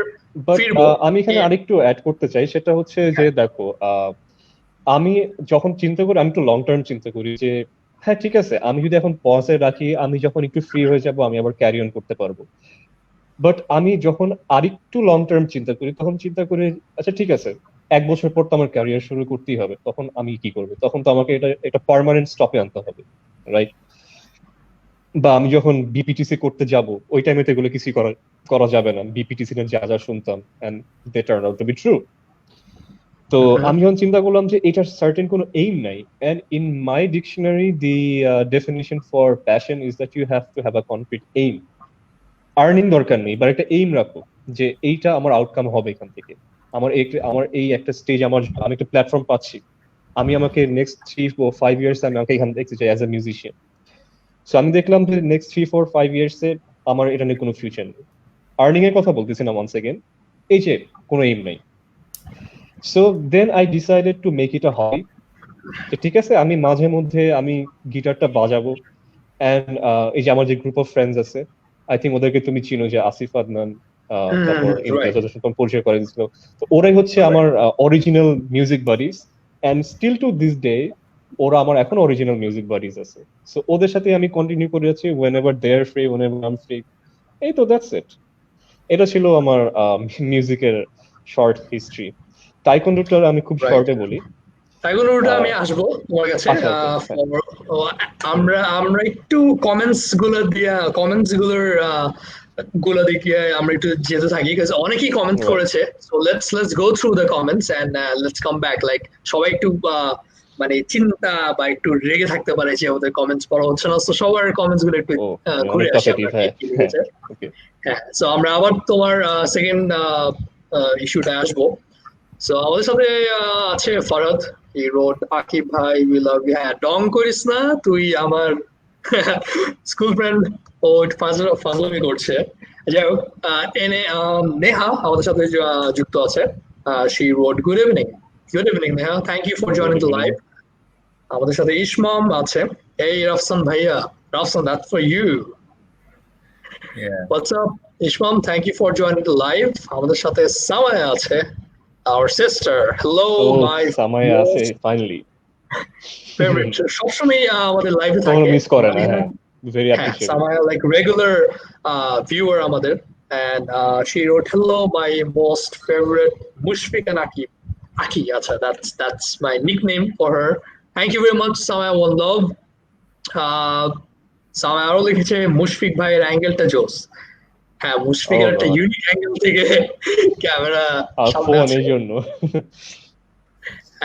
ফিরবো। আমি এখানে আরেকটু অ্যাড করতে চাই, সেটা হচ্ছে যে দেখো, আমি যখন চিন্তা করি, আমি একটু লং টার্ম চিন্তা করি যে হ্যাঁ ঠিক আছে, আমি যদি এখন পজে রাখি, আমি যখন একটু ফ্রি হয়ে যাব আমি আবার ক্যারি অন করতে পারবো। বাট আমি যখন আরেকটু লং টার্ম চিন্তা করি, তখন চিন্তা করি আচ্ছা ঠিক আছে, 1 বছর পর তো আমার ক্যারিয়ার শুরু করতেই হবে, তখন আমি কি করবো? তখন তো আমাকে এটা পার্মানেন্ট স্টপে আনতে হবে, রাইট? বা আমি যখন বিপিটিসি করতে যাব, ওই টাইমে তো এগুলো কিছু করা যাবে না। বিপিটিসি যা যা শুনতাম, and they turn out to be true. তো আমি যখন চিন্তা করলাম যে এটার সার্টেন কোনো এইম নাই, and in my dictionary the definition for passion is that you have to have a concrete aim. Earning দরকার নেই, বাট একটা এইম রাখো যে এইটা আমার আউটকাম হবে এখান থেকে। আমার এই একটা স্টেজ, আমি একটা প্ল্যাটফর্ম পাচ্ছি, আমি আমাকে নেক্সট 3-4-5 ইয়ার্স আমি আমাকে এখানে দেখতে চাই অ্যাজ এ মিউজিশিয়ান। সো আমি দেখলাম যে নেক্সট 3-4-5 ইয়ার্সে আমার এটা নিয়ে কোনো ফিউচার নেই। আর্নিং এর কথা বলতেছি না, ওয়ান্স এগেন, এই যে কোনো এইম নাই। So then I decided to make it a hobby. ঠিক আছে, আমি মাঝে মধ্যে আমি গিটারটা বাজাবো, এন্ড এই যে আমার যে গ্রুপ অফ ফ্রেন্ডস আছে, আই থিঙ্ক ওদেরকে তুমি চিনো, যে আসিফ আদনান, তারপর ইমতিয়াজ হোসেন পরিচয় করে দিয়েছিল। তো ওরাই হচ্ছে আমার original music buddies, and still to this day ওরা আমার এখন অরিজিনাল মিউজিক বাডিজ আছে। সো ওদের সাথে আমি কন্টিনিউ করে যাচ্ছি, whenever they are free, whenever I'm free। এই তো, দ্যাটস ইট। এটা ছিল আমার মিউজিকের শর্ট হিস্ট্রি। টাইকোন্ডোটা আমি খুব শর্টে বলি। টাইকোন্ডোটা আমি আসবো তোমার কাছে। আমরা আমরা একটু কমেন্টস গুলো দেখিয়ে আমরা একটু যেতে থাকি, কারণ অনেকেই কমেন্ট করেছে। So let's go through the comments and let's come back. Like সবাই একটু মানে চিন্তা বা একটু রেগে থাকতে পারে যে আমাদের কমেন্টস পড়া হচ্ছে না, তো সবার কমেন্টস গুলো একটু ঘুরে আসি। হ্যাঁ, সো আমরা আবার তোমার সেকেন্ড ইস্যুটা আসবো। সো আমাদের সাথে আছে ফরদ। হি রোড, আকিব ভাই উই লাভ ইউ। হ্যাঁ, ডং করিস না, তুই আমার স্কুল ফ্রেন্ড। ও ফাজলামি করছে। যাই হোক, নেহা আমাদের সাথে যুক্ত আছে। She wrote, good evening. Good evening Neha, thank you for joining the live. আমাদের সাথে ইসমাম আছে। এই রাফসান ভাইয়া, Rafsan, that's for you. What's up Ismam, thank you for joining the live. আমাদের সাথে সামায়া আছে, our sister. Hello, my সামায়া আছে ফাইনালি। favorite. সবসময় আমাদের লাইভে থাকে, তোমরা মিস করে না। হ্যাঁ, very appreciated. সামায়া like regular viewer আমাদের, and she wrote, hello my most favorite Mushfiq and Akib. Aki, acha, that's my nickname for her. Thank you very much Samaya, one love. সামায়া আরো লিখেছে মুশফিক ভাইয়ের অ্যাঙ্গেলটা জোস। হ্যাঁ, মুশফিকের একটা ইউনিক অ্যাঙ্গেল থেকে camera সামনে জন্য।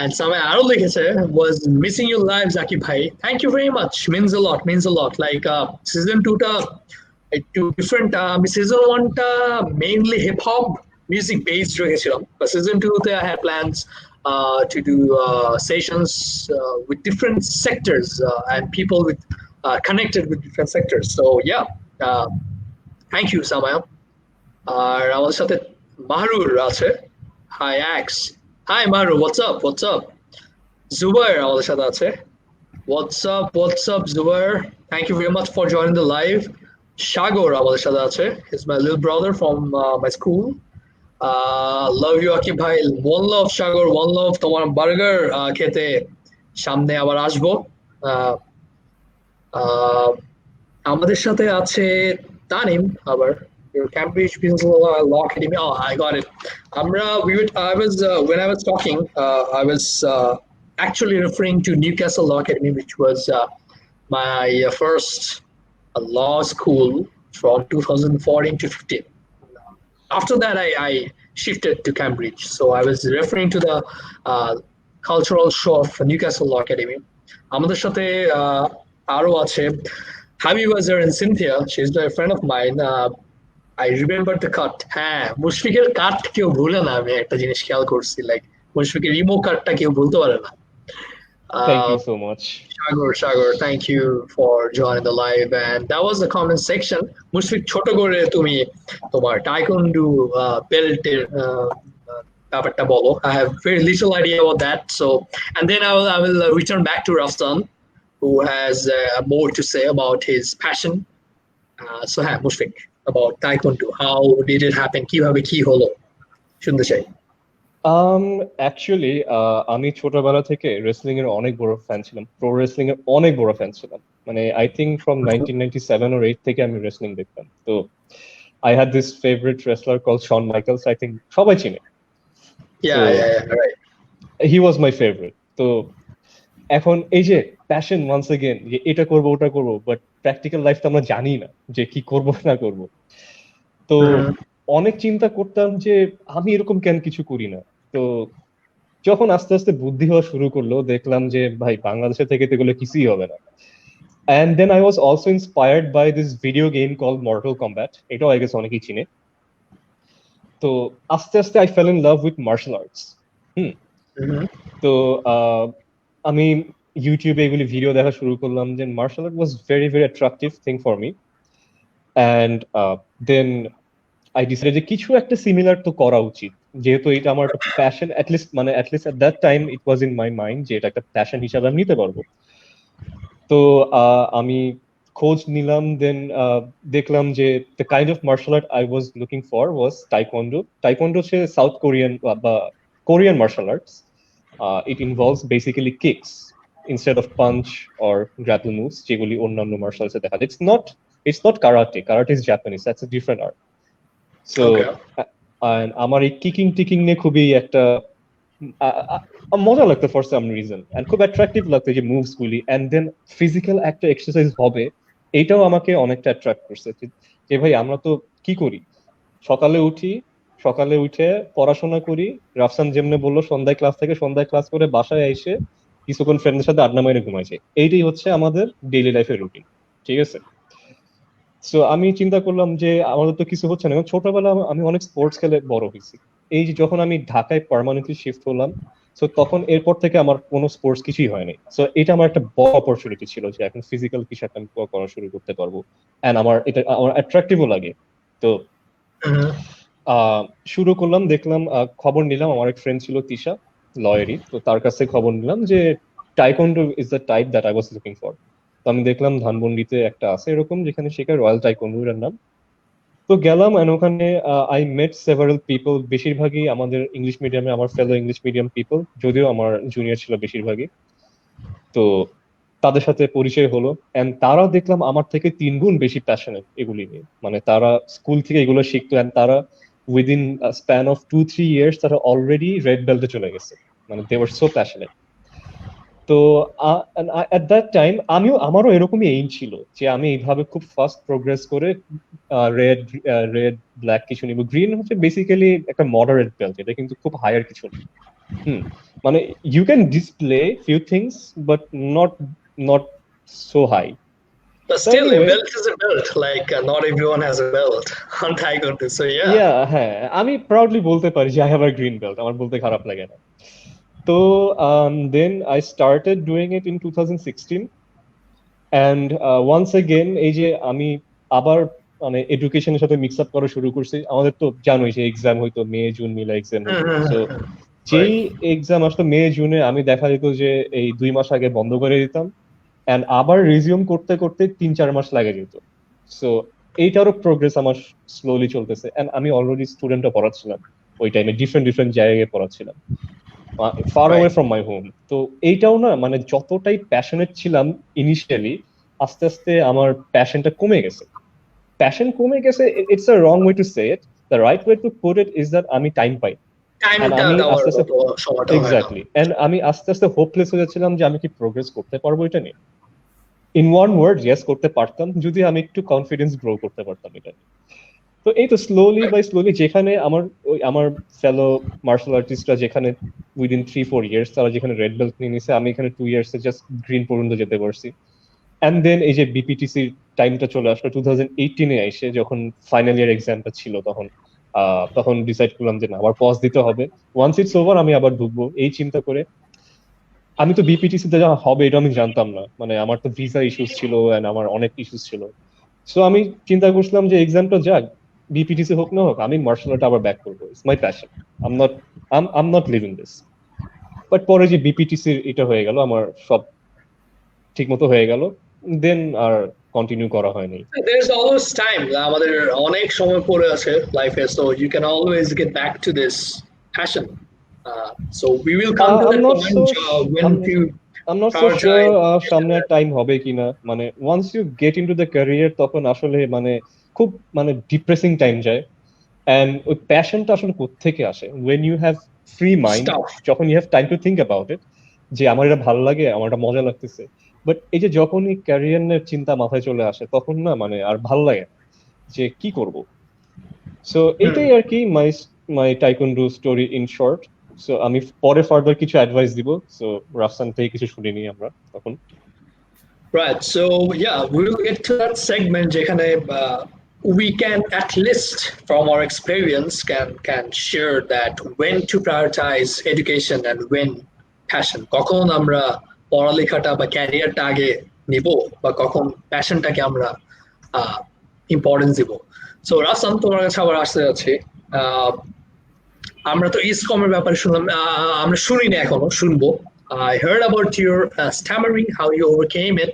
And Samay আরো লিখেছে, was missing your lives Akib bhai. Thank you very much, means a lot. Like season 2 টা একটু ডিফারেন্ট। আমি সিজন 1 টা mainly hip hop music based রেখেছিলাম, but season 2 তে I had plans to do sessions with different sectors and people with connected with different sectors. So yeah, thank you Samaya. আর আমাদের সাথে মাহরুর আছে। Hi অ্যাক্স, hi Mahru, what's up. Zubair আমাদের সাথে আছে। What's up Zubair, thank you very much for joining the live. Sagar আমাদের সাথে আছে, is my little brother from my school. Love you Akib ভাই, ওয়ান লাভ সাগর, ওয়ান লাভ। তোমার বার্গার খেতে সামনে আবার আসবো। আহ, আহ, আমাদের সাথে আছে তানিম আবার Cambridge Business Law Academy. Oh, I got it. I was when I was talking, I was actually referring to Newcastle Law Academy, which was my first law school from 2014 to 15. After that, I shifted to Cambridge. So I was referring to the cultural show of Newcastle Law Academy. আমাদের সাথে আরো আছে Habiba Azhar and Cynthia. She's a friend of mine. I remember the cut. হ্যাঁ, মুশফিকের কাট কেউ ভুলে না। আমি একটা জিনিস খেয়াল করছি, লাইক মুশফিকের ইমো কাটটা কেউ ভুলতে পারে না। Thank Uh, you so much. Sagar, thank you for joining the live. And that was the comment section. Mushfiq ছোট করে তুমি তোমার টাইকোন্ডু বেল্টের ব্যাপারটা বলো। I have very little idea about that. So, and then I will return back to Rafsan, who has more to say about his passion. So, হ্যাঁ, Mushfiq, about Taekwondo. How did it happen? কিভাবে কি হলো? শুনতে চাই। Actually আমি ছোটবেলা থেকে wrestling এর অনেক বড় ফ্যান ছিলাম, প্রো রেসলিং এর অনেক বড় ফ্যান ছিলাম। মানে আই থিঙ্ক ফ্রম 1997 or 8 থেকে আমি রেসলিং দেখতাম। তো I had this favourite wrestler call Shawn Michaels, I think সবাই চিনে। Yeah, right. He was my favourite. তো এখন এই যে প্যাশন, ওয়ান্স এগেন, যে এটা করবো ওটা করবো, বাট প্র্যাকটিক্যাল লাইফ তো আমরা জানি না যে কি করবো না করবো। তো অনেক চিন্তা করতাম যে আমি এরকম কেন কিছু করি না। তো যখন আস্তে আস্তে বুদ্ধি হওয়া শুরু করলো, দেখলাম যে ভাই বাংলাদেশে থেকে তো এগুলো কিছুই হবে না। And then I was also inspired by this video game called Mortal Kombat. এটাও I guess অনেকেই চিনে। তো আস্তে আস্তে I fell in love with martial arts. তো আমি ইউটিউবে এগুলি ভিডিও দেখা শুরু করলাম, যে martial art was very very attractive thing for me. And then I decided যে কিছু একটা সিমিলার তো করা উচিত, যেহেতু এটা আমার একটা passion, at least at that time it was in my mind যে এটা একটা প্যাশন হিসাবে আমি নিতে পারবো। তো আমি খোঁজ নিলাম, দেন দেখলাম যে the kind of martial art I was looking for was taekwondo. Taekwondo হচ্ছে সাউথ কোরিয়ান বা Korean martial arts. It involves basically kicks instead of punch or grapple moves, যেগুলি অন্যান্য মার্শাল আর্টসে দেখা যায়। It's not karate. Karate is Japanese. That's a different art. So, and আমার এই kicking নিয়ে খুবই একটা মজা লাগতো ফর সাম রিজন, এন্ড খুব অ্যাট্রাকটিভ লাগতো যে মুভস গুলি, এন্ড দেন ফিজিক্যাল একটা এক্সারসাইজ হবে, এটাও আমাকে অনেকটা অ্যাট্রাক্ট করছে। যে ভাই আমরা তো কি করি, সকালে উঠে পড়াশোনা করি, রাফসান যেমনে বললো সন্ধ্যায় ক্লাস করে বাসায় এসে কিছুক্ষণ ফ্রেন্ডের সাথে আড্ডা মেরে ঘুমাইছে, এইটাই হচ্ছে আমাদের ডেইলি লাইফের রুটিন, ঠিক আছে। সো আমি চিন্তা করলাম যে আমাদের তো কিছু হচ্ছে না। ছোটবেলা আমি অনেক স্পোর্টস খেলে বড় হয়েছি। এই যে যখন আমি ঢাকায় পার্মানেন্টলি শিফট হলাম, সো তখন এরপর থেকে আমার কোনো স্পোর্টস কিছুই হয়নি। সো এটা আমার একটা বড় অপরচুনিটি ছিল যে এখন ফিজিক্যাল কিছু একটা আমি করা শুরু করতে পারবো, এন্ড আমার অ্যাট্রাকটিভও লাগে। তো শুরু করলাম, দেখলাম, খবর নিলাম, আমার এক ফ্রেন্ড ছিল তিশা, লয়ারই, তো তার কাছে খবর নিলাম যে taekwondo is the type that I was looking for. তো আমি দেখলাম ধানমন্ডিতে একটা আছে এরকম, যেখানে শেখায়, রয়্যাল টাইকোন্ডো এর নাম। তো গেলাম, এন্ড ওখানে আই মেট সেভারাল পিপল, বেশিরভাগই আমাদের ইংলিশ মিডিয়ামে, আমার ফেলো ইংলিশ মিডিয়াম পিপল, যদিও আমার জুনিয়র ছিল বেশিরভাগই। তো তাদের সাথে পরিচয় হলো, এন্ড তারা দেখলাম আমার থেকে 3 গুণ বেশি প্যাশনেট এগুলি নিয়ে। মানে তারা স্কুল থেকে এগুলো শিখতো, এন্ড তারা উইদিন স্প্যান অফ 2-3 ইয়ার্স তারা অলরেডি রেড বেল্টে চলে গেছে। মানে দে ওয়ার সো প্যাশনেট। তো এট দ্যাট টাইম আমারও এরকমই এইম ছিল যে আমি এইভাবে খুব ফাস্ট প্রোগ্রেস করে রেড ব্ল্যাক কিছু নিব। গ্রিন হচ্ছে বেসিক্যালি একটা মডারেট বেল্ট, এটা কিন্তু খুব হায়ার কিছু না। মানে you can display few things but not so high. But still, a belt is a belt. Like not everyone has a belt on Taekwondo. So yeah. হ্যাঁ, আমি প্রাউডলি বলতে পারি যে I have a green belt, আমার বলতে খারাপ লাগে না। তো then I started doing it in 2016, and once again এই যে আমি আবার মানে এডুকেশনের সাথে মিক্স আপ করা শুরু করছি। আমাদের তো জানোই যে এক্সাম হইতো মে জুন মিলা এক্সাম হইতো। সো যেই এক্সাম আসতো মে জুনে, আমি দেখা যেত যে এই 2 মাস আগে বন্ধ করে দিতাম, এন্ড আবার রিজিউম করতে করতে 3-4 মাস লাগে যেত। সো এইটারও প্রোগ্রেস আমার স্লোলি চলতেছে, এন্ড আমি অলরেডি স্টুডেন্টও পড়াচ্ছিলাম ওই টাইমে, ডিফারেন্ট জায়গায় পড়াচ্ছিলাম। Far Right. Away from my home. তো এইটাও না মানে যতটাই প্যাশনেট ছিলাম ইনিশিয়ালি, আস্তে আস্তে আমার প্যাশনটা কমে গেছে। প্যাশন কমে গেছে, it's a wrong way to say it. The right way to put it is that আমি টাইম পাই। And টাইমটা আমি দেওয়ার আস্তে আস্তে মতো সময়টা হয় না। এক্স্যাক্টলি, এন্ড আমি আস্তে আস্তে হোপলেস হয়ে যাচ্ছিলাম যে আমি কি প্রোগ্রেস করতে পারবো এটা নিয়ে। ইন ওয়ান ওয়ার্ড, ইয়েস করতে পারতাম যদি আমি একটু কনফিডেন্স গ্রো করতে পারতাম এটা নিয়ে। তো এই তো স্লোলি বাই স্লোলি, যেখানে আমার ফেলো মার্শাল আর্টিস্টরা যেখানে উইদিন 3-4 ইয়ার্স তারা যেখানে রেড বেল্ট নিয়ে নিছে, আমি এখানে 2 ইয়ার্স জাস্ট গ্রিন পর্যন্ত যেতে পারছি। অ্যান্ড দেন এই যে বিপিটিসির টাইমটা চলে আসলো 2018-এ এসে, যখন ফাইনাল ইয়ার এক্সামটা ছিল, তখন ডিসাইড করলাম যে না, আবার পজ দিতে হবে। ওয়ান্স ইটস ওভার আমি আবার ঢুকবো এই চিন্তা করে। আমি তো বিপিটিসিতে যা হবে এটা আমি জানতাম না, মানে আমার তো ভিসা ইস্যুস ছিল এন্ড আমার অনেক ইস্যুস ছিল। সো আমি চিন্তা করছিলাম যে এক্সামটা যাক, বিপিটিসি হোক না হোক, আমি মার্শাল আর্ট আবার ব্যাক করবো। It's my passion, I'm not leaving this. But পরে যে বিপিটিসির এটা হয়ে গেল, আমার সব ঠিক মতো হয়ে গেল, দেন আর কন্টিনিউ করা হয়নি। There's always time. আমাদের অনেক সময় পড়ে আছে লাইফে, so you can always get back to this passion. So we will come to I'm that not point so when you I'm not so prioritize. sure সামনে টাইম হবে কিনা। মানে once you get into the career, তখন আসলে মানে খুব মানে depressing time যায়। এন্ড ওই প্যাশনটা আসলে কোত্থেকে আসে? When you have free mind, Stuff. যখন you have time to think about it, যে আমার এটা ভালো লাগে, আমার এটা মজা লাগতেছে। বাট এই যে যখনই ক্যারিয়ারের চিন্তা মাথায় চলে আসে, তখন না মানে আর ভালো লাগে না যে কি করব। সো এটাই আর কি my my taekwondo story in short. So আমি পরে ফার্দার কিছু অ্যাডভাইস দিব। সো রাফসান থেকে কিছু শুনে নিই আমরা তখন। Right. So yeah, we will get to that segment যেখানে we can at least from our experience can share that when to prioritize education and when passion. কখন আমরা পড়ালেখাটা বা ক্যারিয়ারটা আগে নিব, বা কখন প্যাশনটাকে আমরা ইম্পর্টেন্স দিব। সো রাফসান, তোমার কাছে আবার আসতে যাচ্ছি। আমরা তো ইসকমের ব্যাপারে শুনলাম, আমরা শুনিনি, এখনো শুনবো। I heard about your stammering, how you overcame it.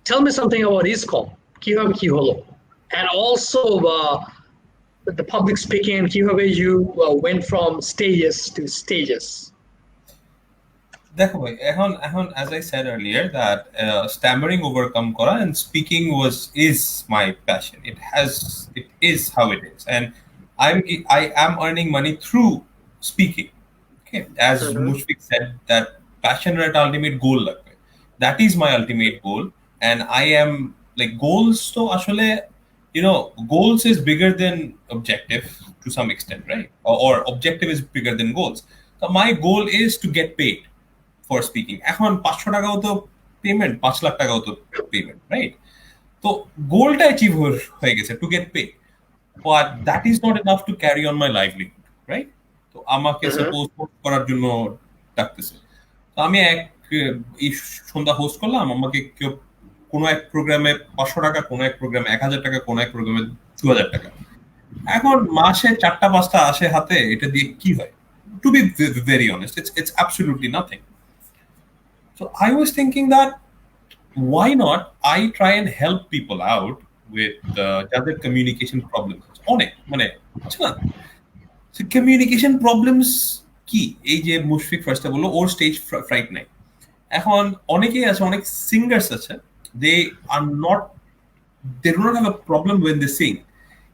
Tell me something about Easecom. কিভাবে কি হলো? And also the public speaking, and কিভাবে you went from stages to stages. দেখো ভাই, এখন এখন as I said earlier that stammering overcome করা and speaking is my passion. It is how it is, and I am earning money through speaking. Okay, as Mushfiq said, that passion and ultimate goal লাগবে. That is my ultimate goal, and I am like goals. So actually, goals is bigger than objective to some extent, right? Or objective is bigger than goals. So my goal is to get paid for speaking. এখন 500 টাকাও তো payment, 5 lakh টাকাও তো payment, right? তো গোলটা achieve হয়ে গেছে, to get paid, but that is not enough to carry on my livelihood, right? তো আমাকে সাপোজ হোস্ট করার জন্য ডাকতেছে, তো আমি এই সন্ধ্যা হোস্ট করলাম, আমাকে কেউ কোনো এক প্রোগ্রামে 500 টাকা, কোনো এক প্রোগ্রামে 1000 টাকা, কোনো এক প্রোগ্রামে 2000 টাকা। এখন মাসে 4টা-5টা আসে হাতে, এটা দিয়ে কি হয়? To be very honest, it's absolutely nothing. So I was thinking that why not I try and help people out with যাদের communication problems অনেক, মানে আছে না, so communication problems কি, এই যে মুশফিক ফার্স্টে বললো ওর স্টেজ ফ্রাইট নাই। এখন অনেকেই আছে, অনেক সিঙ্গার্স আছে, they do not have a problem when they sing,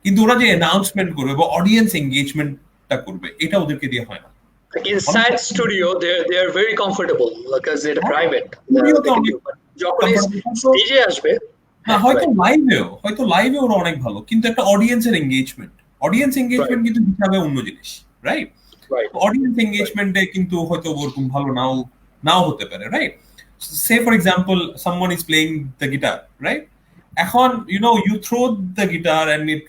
কিন্তু ওরা যে অ্যানাউন্সমেন্ট করবে বা অডিয়েন্স এঙ্গেজমেন্টটা করবে, এটা ওদেরকে দিয়ে হয় না। Like inside studio, they are very comfortable because it's private. যখন স্টেজে আসবে, হয়তো লাইভে ওরা অনেক ভালো, কিন্তু একটা অডিয়েন্সের এঙ্গেজমেন্ট কিন্তু হিসাবে অন্য জিনিস, রাইট? অডিয়েন্স এঙ্গেজমেন্টে কিন্তু হয়তো ওরকম ভালো নাও হতে পারে, right? Say for example someone is playing the guitar, right? এখন you throw the guitar and it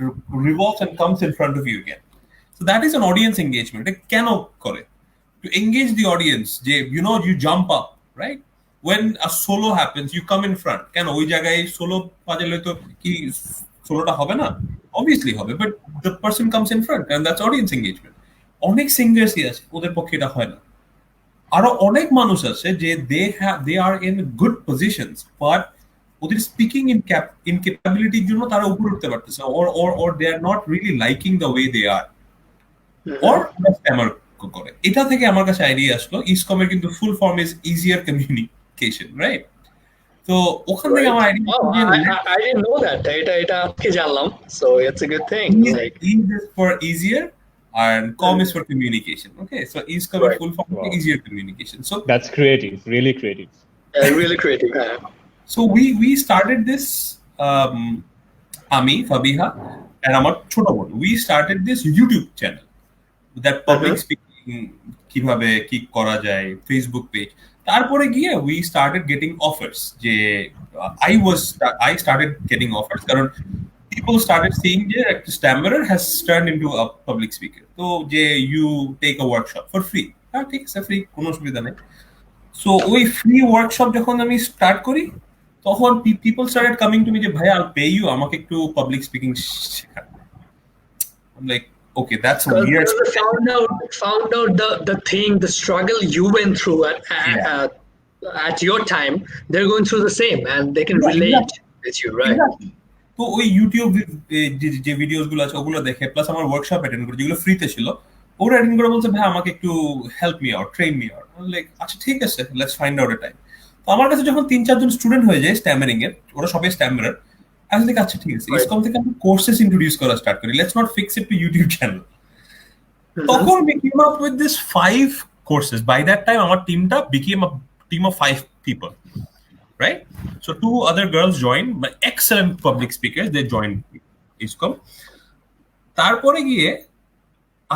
revolves and comes in front of you again. So that is an audience engagement. It কেন করে? To engage the audience, you jump up, right? When a solo happens, you come in front. কেন ওই জায়গায় solo বাজালে তো কি সোলোটা হবে না? Obviously হবে, but the person comes in front and that's audience engagement. অনেক সিঙ্গার্সই আছে, ওদের পক্ষে এটা হয় না। আরো অনেক মানুষ আছে যে they are in good positions, but ওদের স্পিকিং ইনক্যাপাবিলিটির জন্য তারা উপরে উঠতে পারতেছে, or they are not really liking the way they are, or Starmer করে। এটা থেকে আমার কাছে আইডিয়া আসলো ইসকমের কিন্তু full form is easier communication, right? তো ওখান থেকে আমার idea Oh, I didn't know that. এটা আজকে জানলাম. So it's a good thing. Like, E is for easier and com is for communication. Okay, so Easecom Right. full form Wow. easier communication. So That's creative, really creative. really creative. so we started this Ami Fabiha and আমার ছোট বোন, we started this YouTube channel that public speaking কিভাবে কি করা যায়, Facebook page. তারপরে গিয়ে we started getting offers যে I started getting offers কারণ people started seeing যে একটা stammerer has turned into a public speaker. তো যে you take a workshop for free. হ্যাঁ ঠিক আছে, ফ্রি, কোনো অসুবিধা নেই। সো ওই ফ্রি ওয়ার্কশপ যখন আমি স্টার্ট করি তখন people started coming to me যে ভাই I'll pay you, আমাকে একটু পাবলিক স্পিকিং শেখান। I'm like, okay, that's weird. Because found out the thing, the struggle you went through at your time, they're going through the same and they can relate with you, right? তো ওই YouTube যে videos গুলো আছে ওগুলো দেখে plus আমার workshop attend করে যেগুলো ফ্রিতে ছিল ওরা অ্যাটেন্ড করে বলছে ভাই আমাকে একটু help me out, train me out. Like আচ্ছা ঠিক আছে, let's find out A time. তো আমার কাছে যখন 3-4 জন স্টুডেন্ট হয়ে যায় স্ট্যামারিং এর, ওরা সবাই স্ট্যামারার, আমি লাইক আচ্ছা ঠিক আছে, ইসকম থেকে আমি কোর্সেস ইন্ট্রোডিউস করা স্টার্ট করি, let's not fix it to YouTube channel. তখন we came up with this 5 courses. By that time our teamটা became a team of 5 people, right? So 2 other girls joined, but excellent public speakers, they joined Easecom. তারপরে গিয়ে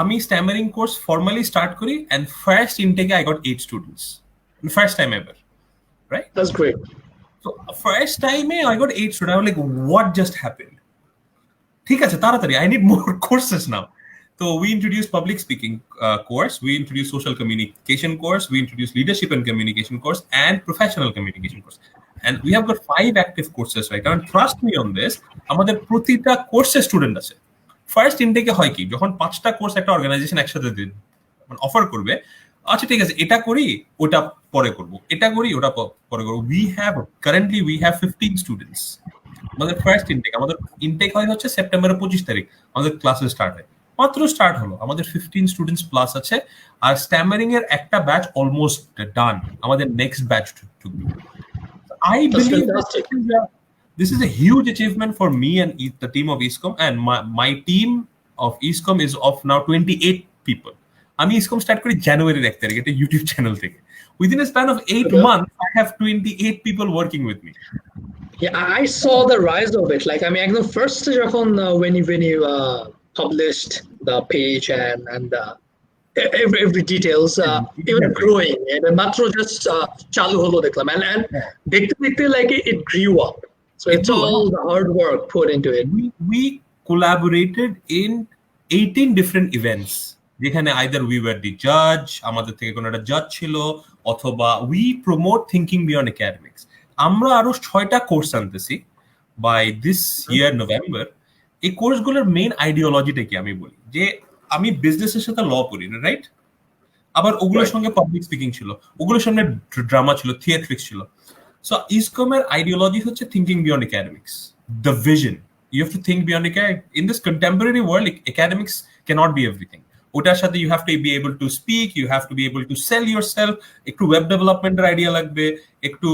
আমি stammering course formally start করি and first intake I got 8 students. First time ever, right? That's great. So first time I got 8 students. I was like, what just happened? ঠিক আছে, তাড়াতাড়ি, I need more courses now. So we introduced public speaking course, we introduced social communication course, we introduced leadership and communication course, and professional communication course. And we have got 5 active courses right now. And trust me on this, আমাদের প্রতিটা কোর্সে student আছে। First ইনটেকে হয় কি, যখন 5টা course একটা organisation একসাথে মানে অফার করবে, আচ্ছা ঠিক আছে এটা করি ওটা পরে করব, এটা করি ওটা পরে করব। Currently we have 15 students. আমাদের ফার্স্ট ইনটেক, আমাদের ইনটেক হয় হচ্ছে সেপ্টেম্বরের 25 তারিখ, আমাদের ক্লাসেস স্টার্ট হয়, মাত্র স্টার্ট হলো, আমাদের 15 স্টুডেন্টস প্লাস আছে। আর স্ট্যামারিং এর একটা ব্যাচ অলমোস্ট ডান, আমাদের next batch to be. I believe this is a huge achievement for me and the team of Easecom, and my team of Easecom is of now 28 people. আমি Easecom start করি জানুয়ারির 1 তারিখে একটা YouTube channel থেকে। Within a span of 8 months, I have 28 people working with me. Yeah, I saw the rise of it. Like, I mean, the first যখন when you published the page and every details even growing, and মাত্র just চালু হলো দেখলাম, and দেখতে like it grew up. So it's all the hard work put into it. We collaborated in 18 different events, যেখানে either we were the judge, আমাদের থেকে কোনো একটা জাজ ছিল, অথবা we promote thinking beyond academics. আমরা আরো 6টা কোর্স আনতেছি by this year November. এই কোর্সগুলোর মেইন আইডিওলজিটা কি আমি বলি, যে আমি বিজনেসের সাথে ল পড়ি না, রাইট? আবার ওগুলোর সঙ্গে পাবলিক স্পিকিং ছিল, ওগুলোর সঙ্গে ড্রামা ছিল, থিয়েট্রিক্স ছিল। সো ইসকমের আইডিওলজি হচ্ছে thinking beyond academics, the vision. You have to think beyond in this contemporary world, academics can't be everything. ওটার সাথে you have to be able to speak, you have to be able to sell yourself, একটু web ডেভেলপমেন্টের idea লাগবে, একটু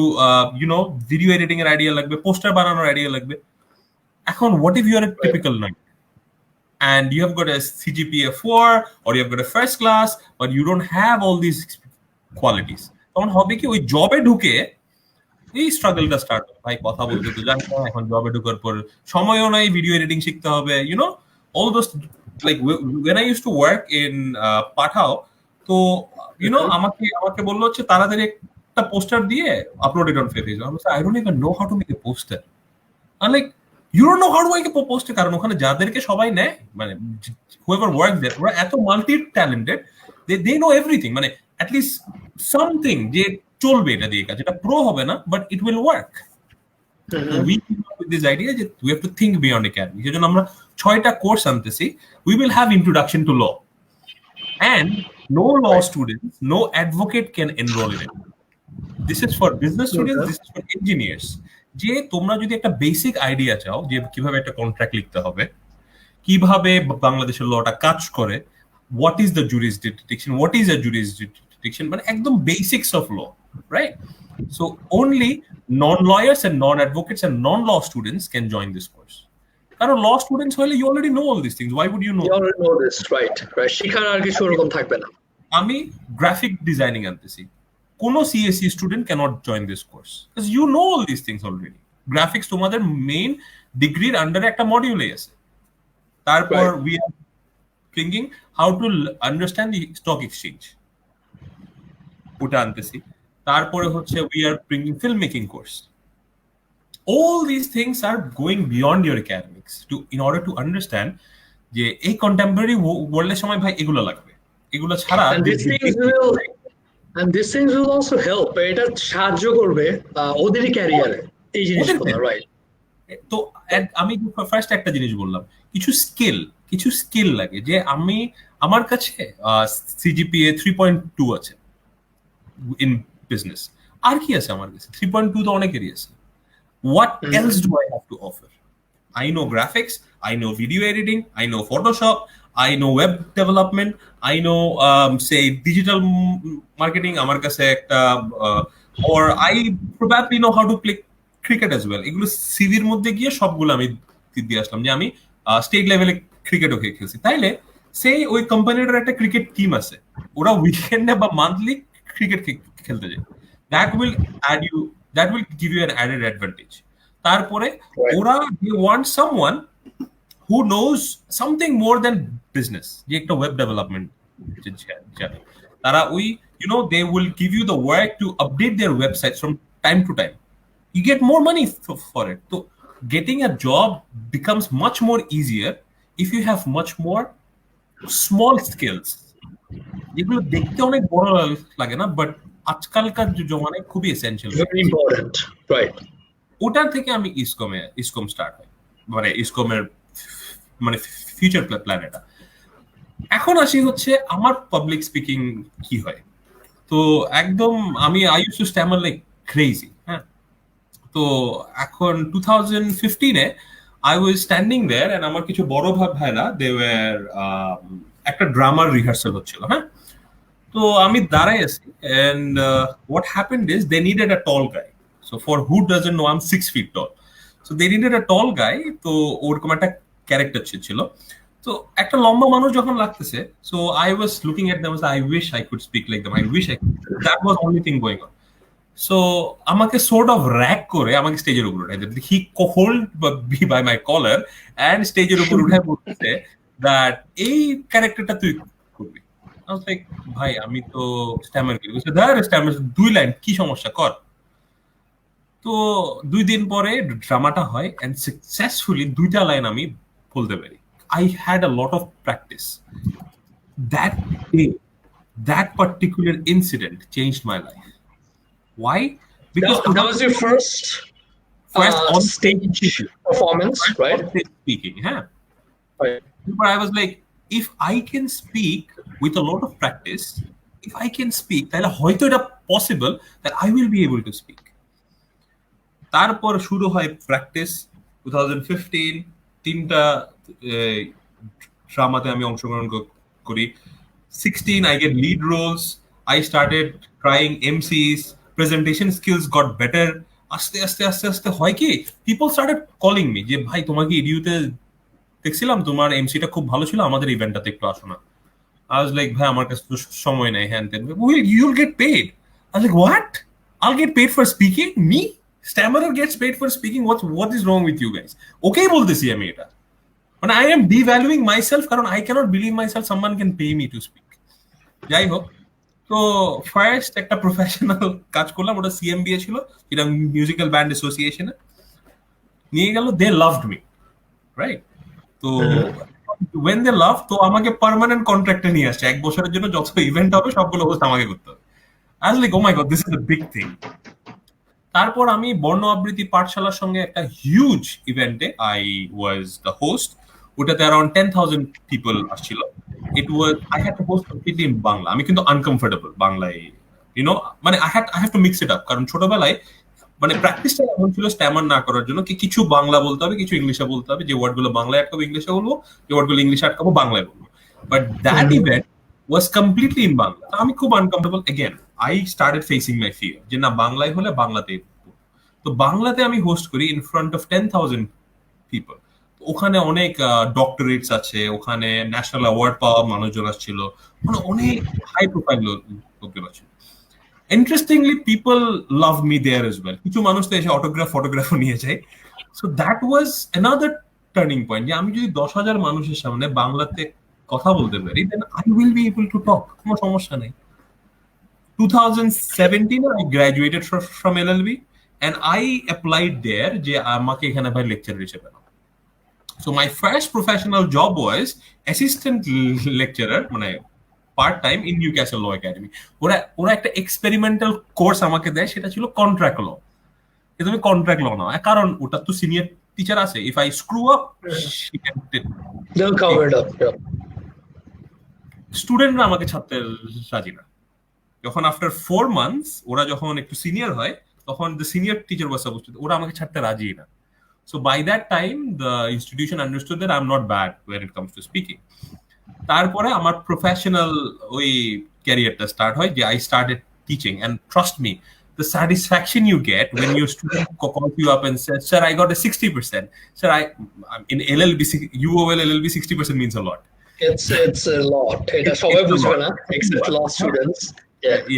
video editing এর idea লাগবে, poster বানানোর idea লাগবে। এখন what if you are a typical nerd and you have got a CGPA 4 or you have got a first class but you don't have all these qualities? তখন হবে কি, ওই জবে ঢুকে এই স্ট্রাগলটা স্টার্ট হবে, ভাই কথা বলতে তো জানি না, এখন জবে ঢোকার পর সময়ও নাই, ভিডিও এডিটিং শিখতে হবে, all those, like when I used to work in পাঠাও, তো আমাকে বললো হচ্ছে তাড়াতাড়ি একটা পোস্টার দিয়ে upload it on Facebook. I don't even know how to make a poster. I'm like, you don't know how to make a poster, কারণ ওখানে যাদেরকে সবাই নেয়, মানে whoever works there, ওরা এত multi talented, they know everything, মানে at least something যে চলবে এটা দিয়ে কাজ, এটা প্রো হবে না but it will work. We came up with this idea যে we have to think beyond academics. সেজন্য আমরা 6টা কোর্স আনতেছি। We will have introduction to law, and no law students, no advocate can enroll in it. This is for business students, this is for engineers. যে তোমরা যদি একটা basic idea চাও যে কিভাবে একটা কন্ট্রাক্ট লিখতে হবে, কিভাবে বাংলাদেশের লটা কাজ করে, what is the jurisdiction, what is a jurisdiction, মানে একদম basics of law, right? So only non-lawyers and non-advocates and non-law students can join this course. কারণ law students হলে you already know all these things. Why would you know? You already know this, right? শিখার আর কিছু ওরকম থাকবে না। আমি graphic designing আনতেছি, কোনো CSE student cannot join this course because you know all these things already. Graphics তোমাদের main degree under একটা module আছে। তারপর we are thinking how to understand the stock exchange, ওটা আনতেছি। তারপরে হচ্ছে we are bringing filmmaking course. All these things are going beyond your academics to in order to understand যে এই contemporary world এর সময় ভাই এগুলো লাগবে, এগুলো ছাড়া and these things will also help, এটা সাহায্য করবে ওদেরই ক্যারিয়ারে এই জিনিসগুলো, রাইট? তো আমি ফার্স্ট একটা জিনিস বললাম, কিছু স্কিল লাগে যে আমি আমার কাছে সিজিপিএ 3.2 আছে ইন বিজনেস, আর কি আছে আমার কাছে? 3.2 তো অনেকেরই আছে। What else do I have to offer? I know graphics, I know video editing, I know Photoshop, I know web development, I know say digital marketing, আমার কাছে একটা or I probably know how to play cricket as well. এগুলো সিভির মধ্যে গিয়ে সবগুলো আমি দিয়ে আসলাম যে আমি স্টেট লেভেলে ক্রিকেটও খেলছি। তাইলে সেই ওই কোম্পানিটার একটা ক্রিকেট টিম আছে, ওরা উইকেন্ডে বা মান্থলি ক্রিকেট খেলতে যায়। That will give you an added advantage. তারপরে ওরা they want someone who knows something more than business, যে একটা web development জানে তারা, ওই they will give you the work to update their websites from time to time. You get more money for it. So getting a job becomes much more easier if you have much more small skills. যেগুলো দেখতে অনেক বড় লাগে না, but আজকালকার জমানায় খুবই essential, very important, right? ওটার থেকে আমি ইসকম স্টার্ট হয়, মানে ইসকমের মানে ফিউচার প্ল্যান এটা। এখন আসি হচ্ছে আমার পাবলিক স্পিকিং কি হয়। তো একদম I used to Starmer like crazy, হ্যাঁ। তো এখন 2015-এ I was standing there and আমার কিছু বড় ভাইরা they were একটা ড্রামার রিহার্সাল হচ্ছিল, হ্যাঁ। তো আমি দাঁড়াই আছি and what happened is they needed a tall guy. So for who doesn't know, I'm 6 feet tall. So they needed a tall guy. তো ওরকম একটা ক্যারেক্টার ছিল। তো একটা লম্বা মানুষ যখন লাগতেছে, so I was looking at them as I wish I could speak like them. I wish I could. That was only thing going on. So আমাকে sort of rack করে আমাকে স্টেজের উপর উঠাই দিল। He hold me by my collar and স্টেজের উপর উঠাই বলতেছে that এই ক্যারেক্টারটা তুই করবি। I was like, ভাই আমি তো স্ট্যামার করি। বলছে দাঁড়া স্ট্যামার 2 লাইন, কি সমস্যা কর। তো 2 দিন পরে ড্রামাটা হয় and successfully 2টা লাইন আমি বলতে পারি। I had a lot of practice. That day, that particular incident changed my life. Why? Because that was your first on stage performance, right? Speaking, huh? Right. But I was like, if I can speak with a lot of practice, if I can speak, তাহলে হয়তো এটা possible that I will be able to speak. তারপর শুরু হয় practice. 2015 3টা ড্রামাতে আমি অংশগ্রহণ করি। 16 I get lead roles. I started trying MCs. Presentation skills got better. আস্তে আস্তে হয় কি, people started calling me যে ভাই তোমাকে ইডিউতে দেখছিলাম, তোমার এমসিটা খুব ভালো ছিল, আমাদের ইভেন্টটাতে একটু আসো না। I was like, ভাই আমার কাছে তো সময় নাই, হ্যান তেন। You'll get paid. I was like, what? I'll get paid for speaking? Me? Stammerer gets paid for speaking? What is wrong with you guys? Okay বলতেছি আমি এটা, মানে I am devaluing myself কারণ I cannot believe myself someone can pay me to speak. যাই হোক, তো first একটা professional কাজ করলাম, ওটা সিএমবিএ ছিল, যেটা মিউজিক্যাল ব্যান্ড অ্যাসোসিয়েশনে নিয়ে গেল। দে লাভড মি, রাইট? তো when they love, তো আমাকে পার্মানেন্ট কন্ট্রাক্টে নিয়ে আসছে 1 বছরের জন্য, যত ইভেন্ট হবে সবগুলো হোস্ট আমাকে করতে হবে। I was like, oh my god, this is a big thing. তারপর আমি বর্ণ আবৃত্তি পাঠশালার সঙ্গে একটা হিউজ ইভেন্টে I was the host. ওটাতে around 10,000 people আসছিল। It was, I had to host completely in Bangla. আমি কিন্তু uncomfortable বাংলায়, মানে I have to mix it up, কারণ ছোটবেলায় মানে প্র্যাকটিসটা এমন ছিল স্ট্যামার না করার জন্য কি কিছু বাংলা বলতে হবে, কিছু ইংলিশে বলতে হবে, যে ওয়ার্ডগুলো বাংলায় আটকাবো ইংলিশে বলবো, যে ওয়ার্ডগুলো ইংলিশে আটকাবো বাংলায় বলবো। But that event was completely in Bangla. আমি খুব uncomfortable. Again, I started facing my fear. যে না বাংলায় হলে বাংলাতেই। তো বাংলাতে আমি হোস্ট করি in front of 10,000 people. ওখানে অনেক ডক্টরেটস আছে, ওখানে ন্যাশনাল অ্যাওয়ার্ড পাওয়া মানুষজন আসছিল, মানে অনেক হাই প্রোফাইল লোকজন আছে। Interestingly people love me there as well. কিছু মানুষ তো এসে ফটোগ্রাফও নিয়ে যায়। So that was another turning point, যে আমি যদি 10,000 মানুষের সামনে বাংলাতে কথা বলতে পারি, then I will be able to talk, কোনো সমস্যা নেই। 2017 I graduated from LLB and I applied there যে আমাকে এখানে ভাই লেকচারার হিসেবে। So my first professional job was assistant lecturer, মানে part time in Newcastle law academy. ওরা একটা এক্সপেরিমেন্টাল কোর্স আমাকে দেয়, সেটা ছিল কন্ট্রাক্ট ল। তুমি কন্ট্রাক্ট ল নাও, কারণ ওটা তো সিনিয়র টিচার আছে, if I screw up she can cover it up. স্টুডেন্টরা আমাকে ছাড়তে রাজি না। যখন আফটার 4 months ওরা যখন একটু সিনিয়র হয়, তখন the senior teacher was supposed to, ওরা আমাকে ছাড়তে রাজি না। So by that time the institution understood that I'm not bad when it comes to speaking. তারপরে আমার প্রফেশনাল ওই ক্যারিয়ারটা স্টার্ট হয়, যে I started teaching, and trust me, the satisfaction you get when your student calls you up and says, "Sir, I got a 60%." Sir, in LLB, UOL LLB 60% means a lot. It's a lot. এটা সবাই বুঝবে না except law students.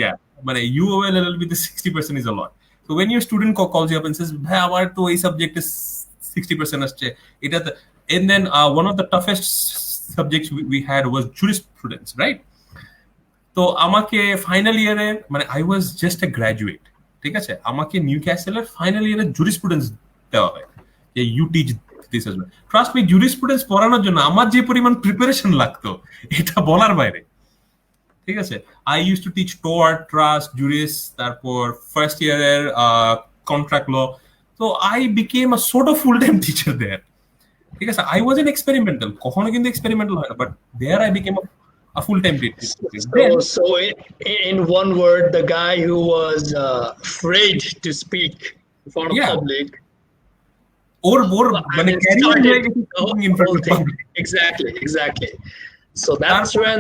Yeah. মানে UOL LLB the 60% is a lot. So when your student calls you up and says, "Bhai, আমার তো এই সাবজেক্টে 60% আসছে," এটা, and then one of the toughest subjects we had was jurisprudence, right? তো আমাকে final ইয়ারে, মানে I was just a graduate, ঠিক আছে, আমাকে নিউক্যাসলের ফাইনাল ইয়ারে jurisprudence দেওয়া হয়, যে you teach this as well. Trust me, jurisprudence পড়ানোর জন্য আমার যে পরিমাণ প্রিপারেশন লাগতো, এটা বলার বাইরে, ঠিক আছে। I used to teach tort, trust, juris, তারপর ফার্স্ট ইয়ারের কন্ট্রাক্ট ল। তো I became a sort of full-time teacher there, ঠিক আছে। I wasn't experimental, কখনো কিন্তু experimental হয় না, but there I became a full-time teacher. So in one word, the guy who was afraid to speak in front of public, or মানে career হয়ে গেছে in front of public. Exactly. So that's when